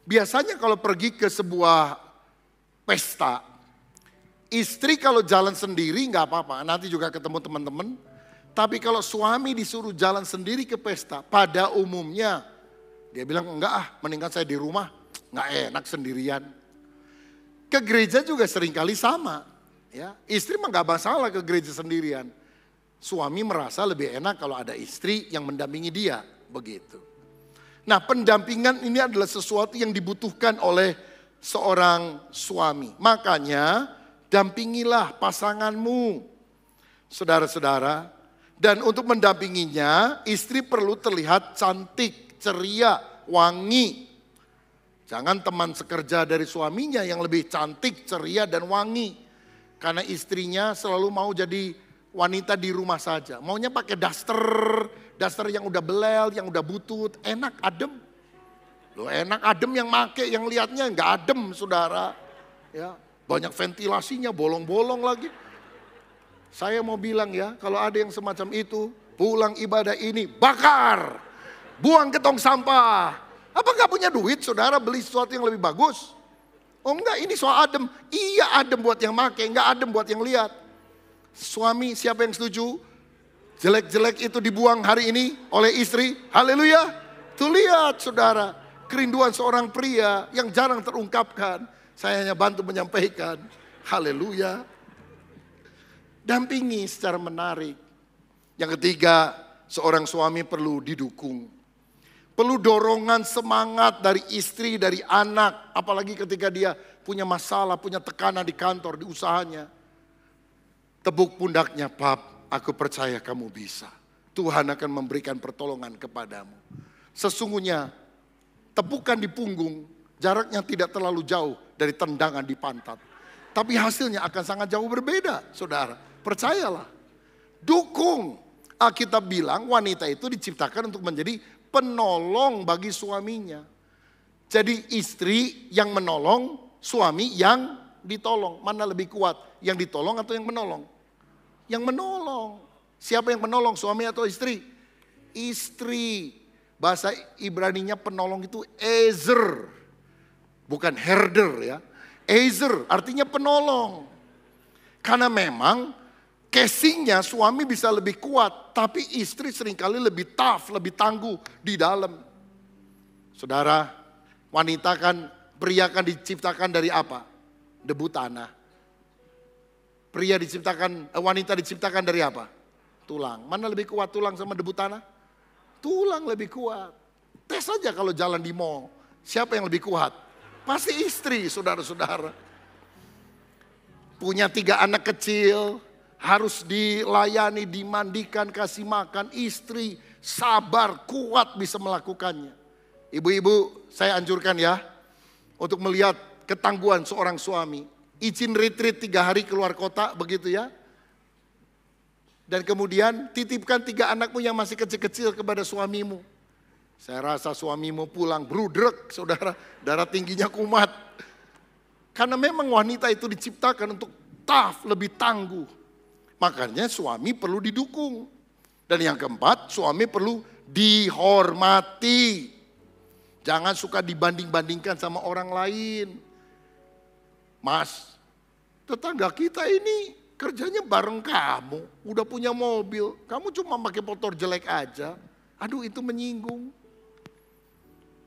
biasanya kalau pergi ke sebuah pesta, istri kalau jalan sendiri nggak apa-apa, nanti juga ketemu teman-teman. Tapi kalau suami disuruh jalan sendiri ke pesta, pada umumnya dia bilang enggak mendingan saya di rumah, nggak enak sendirian. Ke gereja juga seringkali sama. Ya, istri mah nggak masalah ke gereja sendirian. Suami merasa lebih enak kalau ada istri yang mendampingi dia, begitu. Nah, pendampingan ini adalah sesuatu yang dibutuhkan oleh seorang suami. Makanya dampingilah pasanganmu, saudara-saudara. Dan untuk mendampinginya, istri perlu terlihat cantik, ceria, wangi. Jangan teman sekerja dari suaminya yang lebih cantik, ceria, dan wangi. Karena istrinya selalu mau jadi wanita di rumah saja. Maunya pakai daster yang udah belel, yang udah butut, enak, adem. Loh, enak, adem yang make, yang lihatnya nggak adem, saudara. Ya, banyak ventilasinya, bolong-bolong lagi. Saya mau bilang ya, kalau ada yang semacam itu, pulang ibadah ini bakar, buang ke tong sampah. Apa nggak punya duit, saudara, beli sesuatu yang lebih bagus? Oh enggak, ini soal adem. Iya, adem buat yang make, enggak adem buat yang lihat. Suami, siapa yang setuju? Jelek-jelek itu dibuang hari ini oleh istri. Haleluya. Tuh lihat, saudara, kerinduan seorang pria yang jarang terungkapkan. Saya hanya bantu menyampaikan. Haleluya. Dampingi secara menarik. Yang ketiga, seorang suami perlu didukung. Perlu dorongan semangat dari istri, dari anak. Apalagi ketika dia punya masalah, punya tekanan di kantor, di usahanya. Tepuk pundaknya, Pap, aku percaya kamu bisa. Tuhan akan memberikan pertolongan kepadamu. Sesungguhnya tepukan di punggung, jaraknya tidak terlalu jauh dari tendangan di pantat. Tapi hasilnya akan sangat jauh berbeda, saudara. Percayalah. Dukung. Alkitab bilang wanita itu diciptakan untuk menjadi penolong bagi suaminya. Jadi istri yang menolong, suami yang ditolong. Mana lebih kuat? Yang ditolong atau yang menolong? Yang menolong. Siapa yang menolong? Suami atau istri? Istri. Bahasa Ibraninya penolong itu ezer. Bukan herder ya. Ezer artinya penolong. Karena memang casingnya suami bisa lebih kuat, tapi istri seringkali lebih tough, lebih tangguh di dalam. Saudara, wanita kan, pria kan diciptakan dari apa? Debu tanah. Wanita diciptakan dari apa? Tulang. Mana lebih kuat, tulang sama debu tanah? Tulang lebih kuat. Tes saja kalau jalan di mall, siapa yang lebih kuat? Pasti istri, saudara-saudara. Punya 3 anak kecil, harus dilayani, dimandikan, kasih makan. Istri sabar, kuat bisa melakukannya. Ibu-ibu, saya anjurkan ya, untuk melihat ketangguhan seorang suami. Izin retreat 3 hari keluar kota, begitu ya. Dan kemudian titipkan 3 anakmu yang masih kecil-kecil kepada suamimu. Saya rasa suamimu pulang brudrek, saudara, darah tingginya kumat. Karena memang wanita itu diciptakan untuk tough, lebih tangguh. Makanya suami perlu didukung. Dan yang keempat, suami perlu dihormati. Jangan suka dibanding-bandingkan sama orang lain. Mas, tetangga kita ini kerjanya bareng kamu. Udah punya mobil, kamu cuma pakai motor jelek aja. Aduh, itu menyinggung.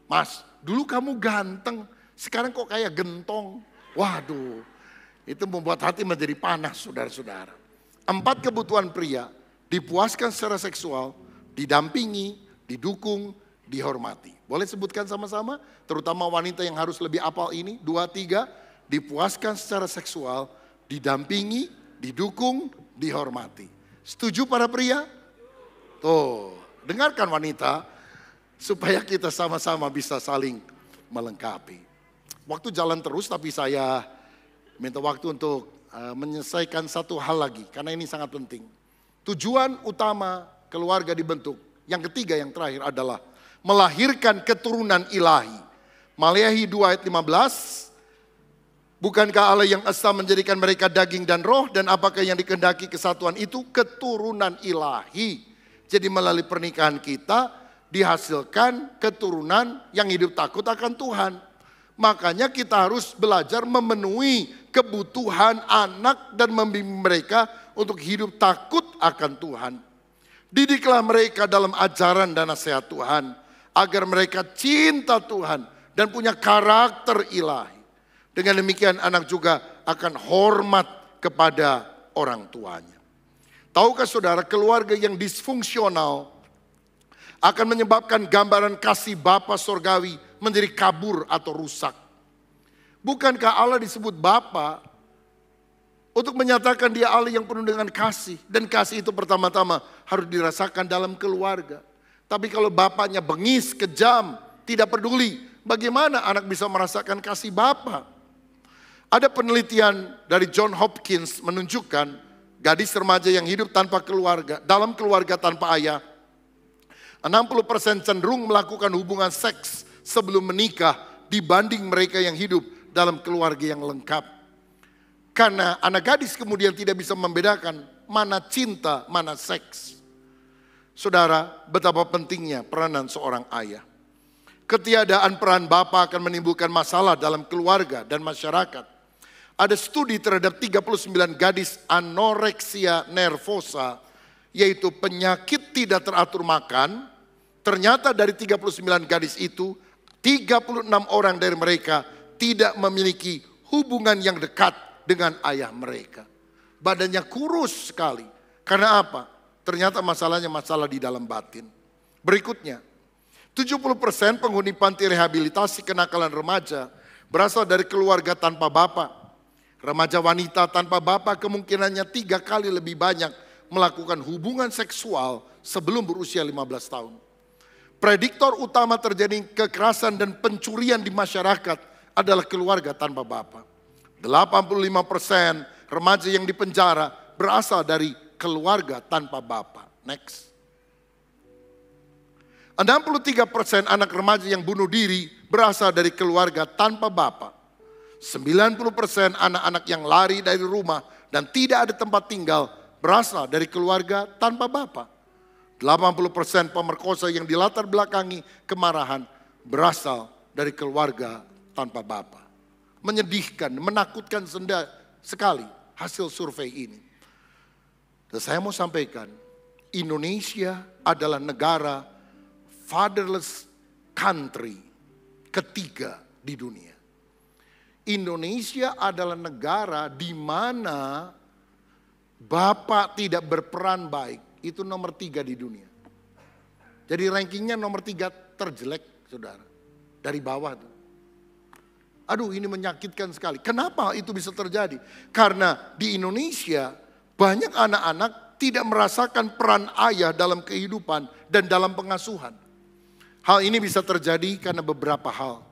Mas, dulu kamu ganteng, sekarang kok kayak gentong. Waduh, itu membuat hati menjadi panas, saudara-saudara. 4 kebutuhan pria, dipuaskan secara seksual, didampingi, didukung, dihormati. Boleh sebutkan sama-sama, terutama wanita yang harus lebih apal ini. 2, 3, dipuaskan secara seksual, didampingi, didukung, dihormati. Setuju para pria? Tuh, dengarkan wanita, supaya kita sama-sama bisa saling melengkapi. Waktu jalan terus, tapi saya minta waktu untuk menyelesaikan satu hal lagi, karena ini sangat penting. Tujuan utama keluarga dibentuk, yang ketiga yang terakhir adalah melahirkan keturunan ilahi. Maleakhi 2 ayat 15. Bukankah Allah yang esa menjadikan mereka daging dan roh, dan apakah yang dikehendaki kesatuan itu? Keturunan ilahi. Jadi melalui pernikahan kita dihasilkan keturunan yang hidup takut akan Tuhan. Makanya kita harus belajar memenuhi kebutuhan anak dan membimbing mereka untuk hidup takut akan Tuhan. Didiklah mereka dalam ajaran dan nasihat Tuhan, agar mereka cinta Tuhan dan punya karakter ilahi. Dengan demikian anak juga akan hormat kepada orang tuanya. Tahukah saudara, keluarga yang disfungsional akan menyebabkan gambaran kasih Bapa Sorgawi menjadi kabur atau rusak. Bukankah Allah disebut Bapa untuk menyatakan dia Allah yang penuh dengan kasih. Dan kasih itu pertama-tama harus dirasakan dalam keluarga. Tapi kalau bapaknya bengis, kejam, tidak peduli, bagaimana anak bisa merasakan kasih Bapa? Ada penelitian dari John Hopkins menunjukkan gadis remaja yang hidup tanpa keluarga, dalam keluarga tanpa ayah, 60% cenderung melakukan hubungan seks sebelum menikah dibanding mereka yang hidup dalam keluarga yang lengkap. Karena anak gadis kemudian tidak bisa membedakan mana cinta, mana seks. Saudara, betapa pentingnya peranan seorang ayah. Ketiadaan peran bapa akan menimbulkan masalah dalam keluarga dan masyarakat. Ada studi terhadap 39 gadis anoreksia nervosa, yaitu penyakit tidak teratur makan. Ternyata dari 39 gadis itu, 36 orang dari mereka tidak memiliki hubungan yang dekat dengan ayah mereka. Badannya kurus sekali. Karena apa? Ternyata masalahnya masalah di dalam batin. Berikutnya, 70% penghuni panti rehabilitasi kenakalan remaja berasal dari keluarga tanpa bapak. Remaja wanita tanpa bapak kemungkinannya 3 kali lebih banyak melakukan hubungan seksual sebelum berusia 15 tahun. Prediktor utama terjadi kekerasan dan pencurian di masyarakat adalah keluarga tanpa bapak. 85% remaja yang dipenjara berasal dari keluarga tanpa bapak. Next. 63% anak remaja yang bunuh diri berasal dari keluarga tanpa bapak. 90% anak-anak yang lari dari rumah dan tidak ada tempat tinggal berasal dari keluarga tanpa bapak. 80% pemerkosa yang dilatar belakangi kemarahan berasal dari keluarga tanpa bapak. Menyedihkan, menakutkan sekali hasil survei ini. Dan saya mau sampaikan, Indonesia adalah negara fatherless country ketiga di dunia. Indonesia adalah negara di mana bapak tidak berperan baik. Itu nomor 3 di dunia. Jadi rankingnya nomor 3 terjelek, saudara. Dari bawah tuh. Aduh, ini menyakitkan sekali. Kenapa itu bisa terjadi? Karena di Indonesia banyak anak-anak tidak merasakan peran ayah dalam kehidupan dan dalam pengasuhan. Hal ini bisa terjadi karena beberapa hal.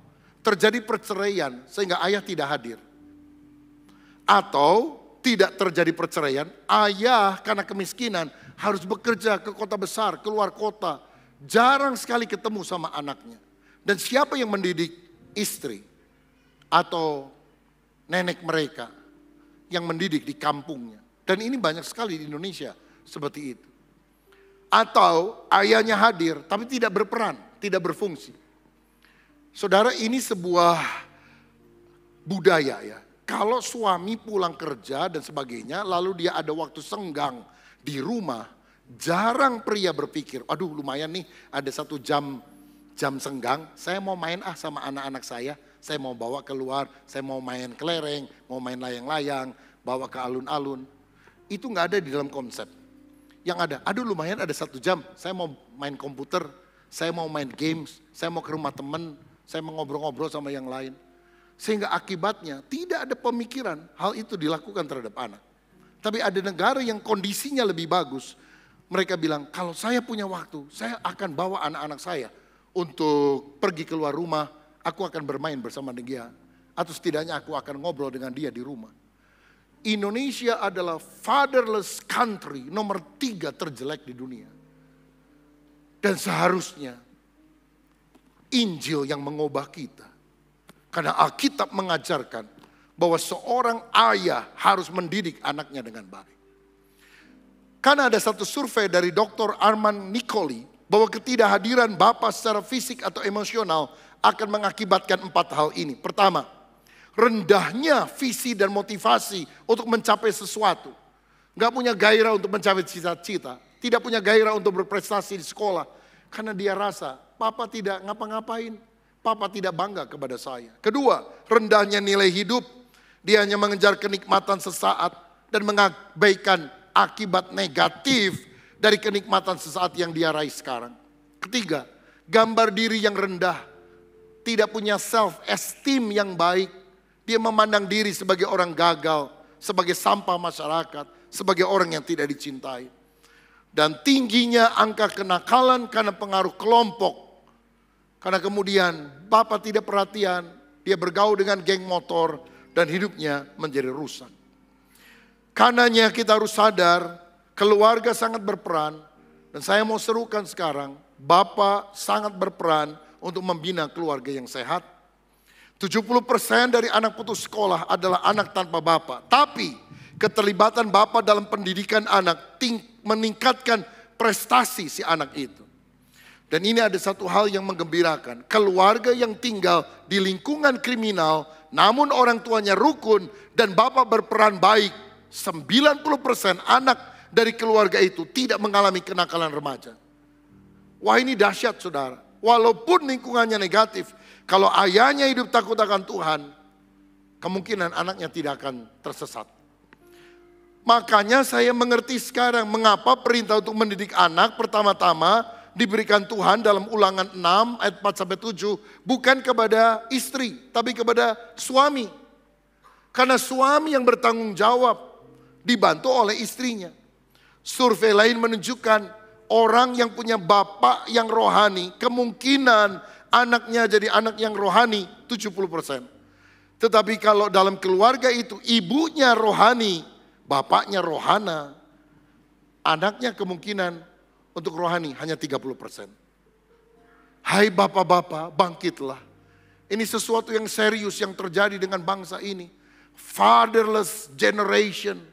Terjadi perceraian sehingga ayah tidak hadir. Atau tidak terjadi perceraian, ayah karena kemiskinan harus bekerja ke kota besar, keluar kota. Jarang sekali ketemu sama anaknya. Dan siapa yang mendidik? Istri atau nenek mereka yang mendidik di kampungnya. Dan ini banyak sekali di Indonesia seperti itu. Atau ayahnya hadir tapi tidak berperan, tidak berfungsi. Saudara, ini sebuah budaya ya. Kalau suami pulang kerja dan sebagainya, lalu dia ada waktu senggang di rumah, jarang pria berpikir, aduh lumayan nih ada 1 jam senggang, saya mau main sama anak-anak saya mau bawa keluar, saya mau main kelereng, mau main layang-layang, bawa ke alun-alun. Itu gak ada di dalam konsep. Yang ada, aduh lumayan ada 1 jam, saya mau main komputer, saya mau main games, saya mau ke rumah temen, saya mau ngobrol-ngobrol sama yang lain. Sehingga akibatnya tidak ada pemikiran hal itu dilakukan terhadap anak. Tapi ada negara yang kondisinya lebih bagus. Mereka bilang, kalau saya punya waktu, saya akan bawa anak-anak saya untuk pergi keluar rumah. Aku akan bermain bersama dia. Atau setidaknya aku akan ngobrol dengan dia di rumah. Indonesia adalah fatherless country nomor 3 terjelek di dunia. Dan seharusnya Injil yang mengubah kita. Karena Alkitab mengajarkan bahwa seorang ayah harus mendidik anaknya dengan baik. Karena ada satu survei dari Dr. Arman Nicoli bahwa ketidakhadiran bapak secara fisik atau emosional akan mengakibatkan 4 hal ini. Pertama, rendahnya visi dan motivasi untuk mencapai sesuatu. Gak punya gairah untuk mencapai cita-cita. Tidak punya gairah untuk berprestasi di sekolah. Karena dia rasa, papa tidak ngapa-ngapain. Papa tidak bangga kepada saya. Kedua, rendahnya nilai hidup. Dia hanya mengejar kenikmatan sesaat dan mengabaikan akibat negatif dari kenikmatan sesaat yang dia raih sekarang. Ketiga, gambar diri yang rendah. Tidak punya self-esteem yang baik. Dia memandang diri sebagai orang gagal, sebagai sampah masyarakat, sebagai orang yang tidak dicintai. Dan tingginya angka kenakalan karena pengaruh kelompok. Karena kemudian bapak tidak perhatian, dia bergaul dengan geng motor dan hidupnya menjadi rusak. Karenanya kita harus sadar, keluarga sangat berperan. Dan saya mau serukan sekarang, bapak sangat berperan untuk membina keluarga yang sehat. 70% dari anak putus sekolah adalah anak tanpa bapak. Tapi keterlibatan bapak dalam pendidikan anak meningkatkan prestasi si anak itu. Dan ini ada satu hal yang menggembirakan. Keluarga yang tinggal di lingkungan kriminal, namun orang tuanya rukun dan bapak berperan baik. 90% anak dari keluarga itu tidak mengalami kenakalan remaja. Wah, ini dahsyat saudara. Walaupun lingkungannya negatif, kalau ayahnya hidup takut akan Tuhan, kemungkinan anaknya tidak akan tersesat. Makanya saya mengerti sekarang mengapa perintah untuk mendidik anak pertama-tama diberikan Tuhan dalam Ulangan 6 ayat 4-7 bukan kepada istri, tapi kepada suami. Karena suami yang bertanggung jawab dibantu oleh istrinya. Survei lain menunjukkan orang yang punya bapak yang rohani, kemungkinan anaknya jadi anak yang rohani 70%. Tetapi kalau dalam keluarga itu ibunya rohani, bapaknya rohana, anaknya kemungkinan untuk rohani hanya 30%. Hai bapak-bapak, bangkitlah. Ini sesuatu yang serius yang terjadi dengan bangsa ini. Fatherless generation.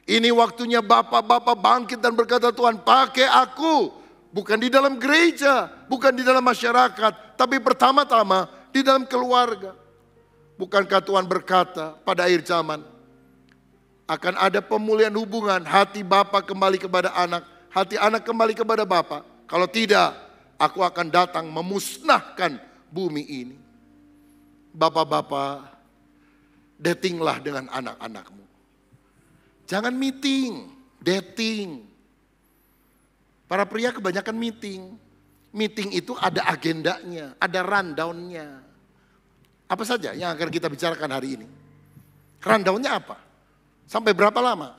Ini waktunya bapak-bapak bangkit dan berkata, Tuhan pakai aku. Bukan di dalam gereja, bukan di dalam masyarakat. Tapi pertama-tama di dalam keluarga. Bukankah Tuhan berkata pada akhir zaman, akan ada pemulihan hubungan, hati bapak kembali kepada anak, hati anak kembali kepada bapak. Kalau tidak, aku akan datang memusnahkan bumi ini. Bapak-bapak, datinglah dengan anak-anakmu. Jangan meeting, dating. Para pria kebanyakan meeting. Meeting itu ada agendanya, ada rundown-nya. Apa saja yang akan kita bicarakan hari ini? Rundown-nya apa? Sampai berapa lama?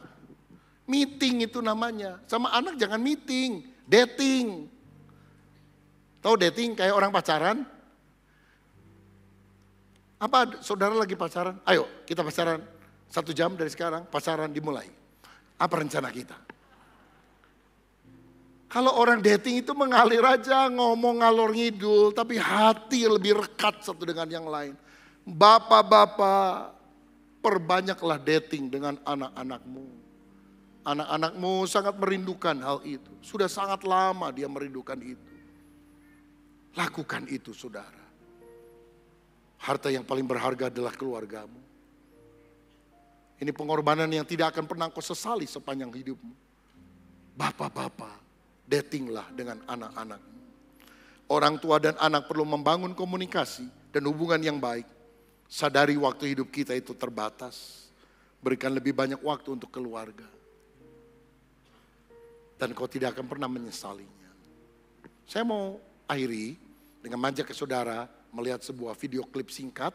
Meeting itu namanya. Sama anak jangan meeting, dating. Tahu dating kayak orang pacaran? Apa saudara lagi pacaran? Ayo kita pacaran 1 jam dari sekarang, pacaran dimulai. Apa rencana kita? Kalau orang dating itu mengalir aja, ngomong ngalor ngidul, tapi hati lebih rekat satu dengan yang lain. Bapak-bapak, perbanyaklah dating dengan anak-anakmu. Anak-anakmu sangat merindukan hal itu. Sudah sangat lama dia merindukan itu. Lakukan itu saudara. Harta yang paling berharga adalah keluargamu. Ini pengorbanan yang tidak akan pernah kau sesali sepanjang hidupmu. Bapak-bapak, datinglah dengan anak-anakmu. Orang tua dan anak perlu membangun komunikasi dan hubungan yang baik. Sadari waktu hidup kita itu terbatas. Berikan lebih banyak waktu untuk keluarga. Dan kau tidak akan pernah menyesalinya. Saya mau akhiri dengan mengajak ke saudara melihat sebuah video klip singkat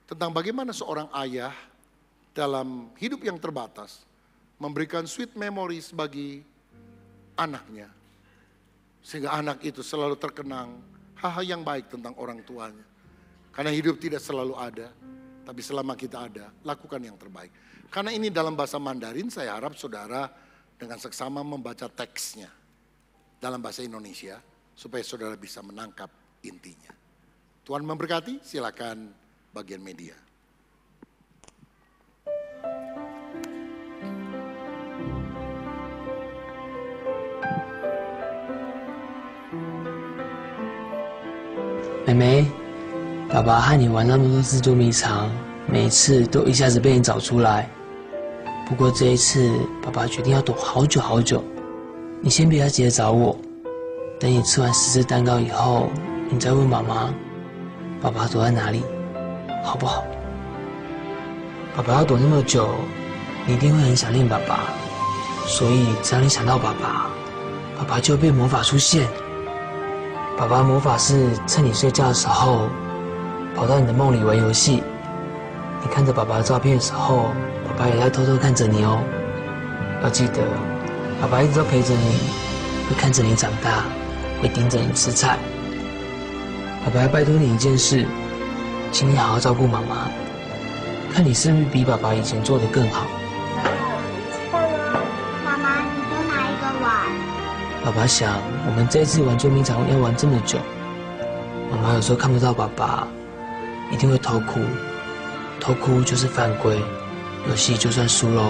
tentang bagaimana seorang ayah dalam hidup yang terbatas memberikan sweet memories bagi anaknya. Sehingga anak itu selalu terkenang hal-hal yang baik tentang orang tuanya. Karena hidup tidak selalu ada, tapi selama kita ada, lakukan yang terbaik. Karena ini dalam bahasa Mandarin, saya harap saudara dengan seksama membaca teksnya dalam bahasa Indonesia supaya saudara bisa menangkap intinya. Tuhan memberkati, silakan bagian media.妹妹，爸爸和你玩那么多次捉迷藏，每一次都一下子被你找出来。不过这一次，爸爸决定要躲好久好久。你先不要急着找我，等你吃完10次蛋糕以后，你再问妈妈，爸爸躲在哪里，好不好？爸爸要躲那么久，你一定会很想念爸爸。所以只要你想到爸爸，爸爸就会变魔法出现。爸爸的魔法是趁你睡觉的时候，跑到你的梦里玩游戏。你看着爸爸的照片的时候，爸爸也在偷偷看着你哦。要记得，爸爸一直都陪着你，会看着你长大，会盯着你吃菜。爸爸要拜托你一件事，请你好好照顾妈妈，看你是不是比爸爸以前做得更好。妈妈，你多拿一个碗。爸爸想，我们这一次玩捉迷藏要玩这么久，妈妈有时候看不到爸爸，一定会偷哭，偷哭就是犯规，游戏就算输喽。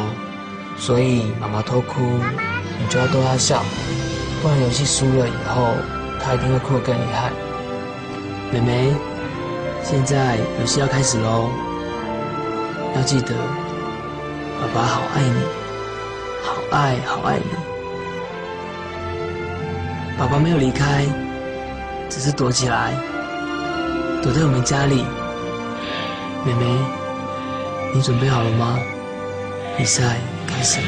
所以妈妈偷哭，你就要逗她笑，不然游戏输了以后，她一定会哭得更厉害。妹妹，现在游戏要开始喽，要记得，爸爸好爱你，好爱好爱你。爸爸没有离开，只是躲起来，躲在我们家里。妹妹，你准备好了吗？比赛开始了。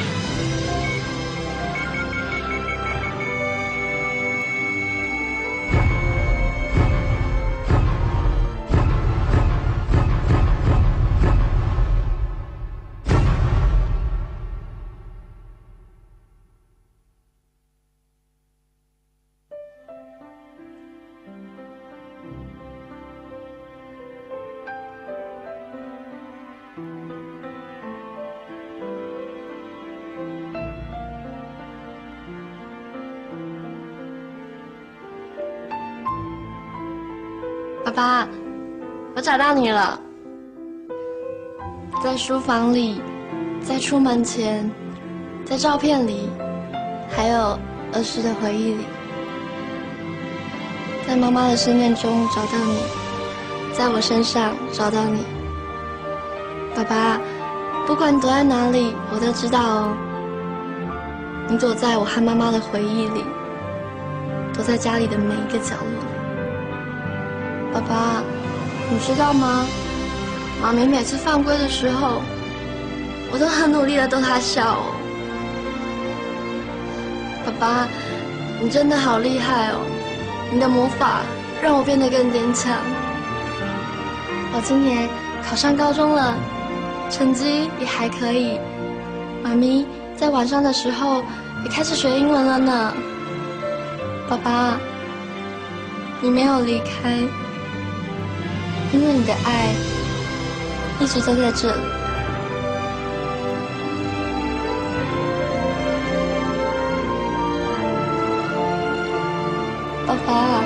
爸爸，我找到你了，在书房里，在出门前，在照片里，还有儿时的回忆里，在妈妈的思念中找到你，在我身上找到你。爸爸，不管你躲在哪里，我都知道哦。你躲在我和妈妈的回忆里，躲在家里的每一个角落。爸爸，你知道吗？妈咪每次犯规的时候，我都很努力的逗她笑哦。爸爸，你真的好厉害哦！你的魔法让我变得更坚强。我今年考上高中了，成绩也还可以。妈咪在晚上的时候也开始学英文了呢。爸爸，你没有离开。因为你的爱一直都在这里。爸爸，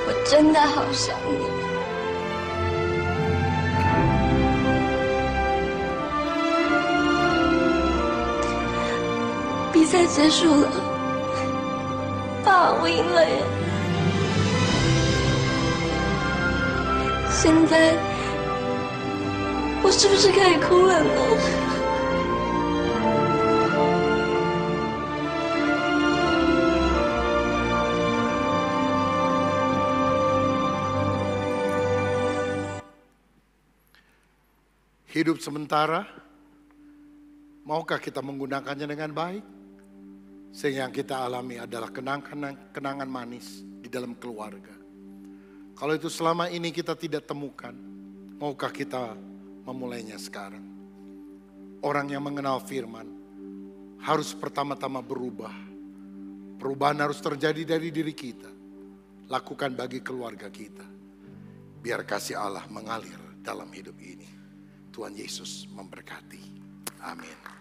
我真的好想你。比赛结束了，爸，我赢了耶！现在，我是不是可以哭了呢？Hidup sementara, maukah kita menggunakannya dengan baik? Sehingga yang kita alami adalah kenangan manis di dalam keluarga. Kalau itu selama ini kita tidak temukan, maukah kita memulainya sekarang? Orang yang mengenal firman harus pertama-tama berubah. Perubahan harus terjadi dari diri kita. Lakukan bagi keluarga kita. Biar kasih Allah mengalir dalam hidup ini. Tuhan Yesus memberkati. Amin.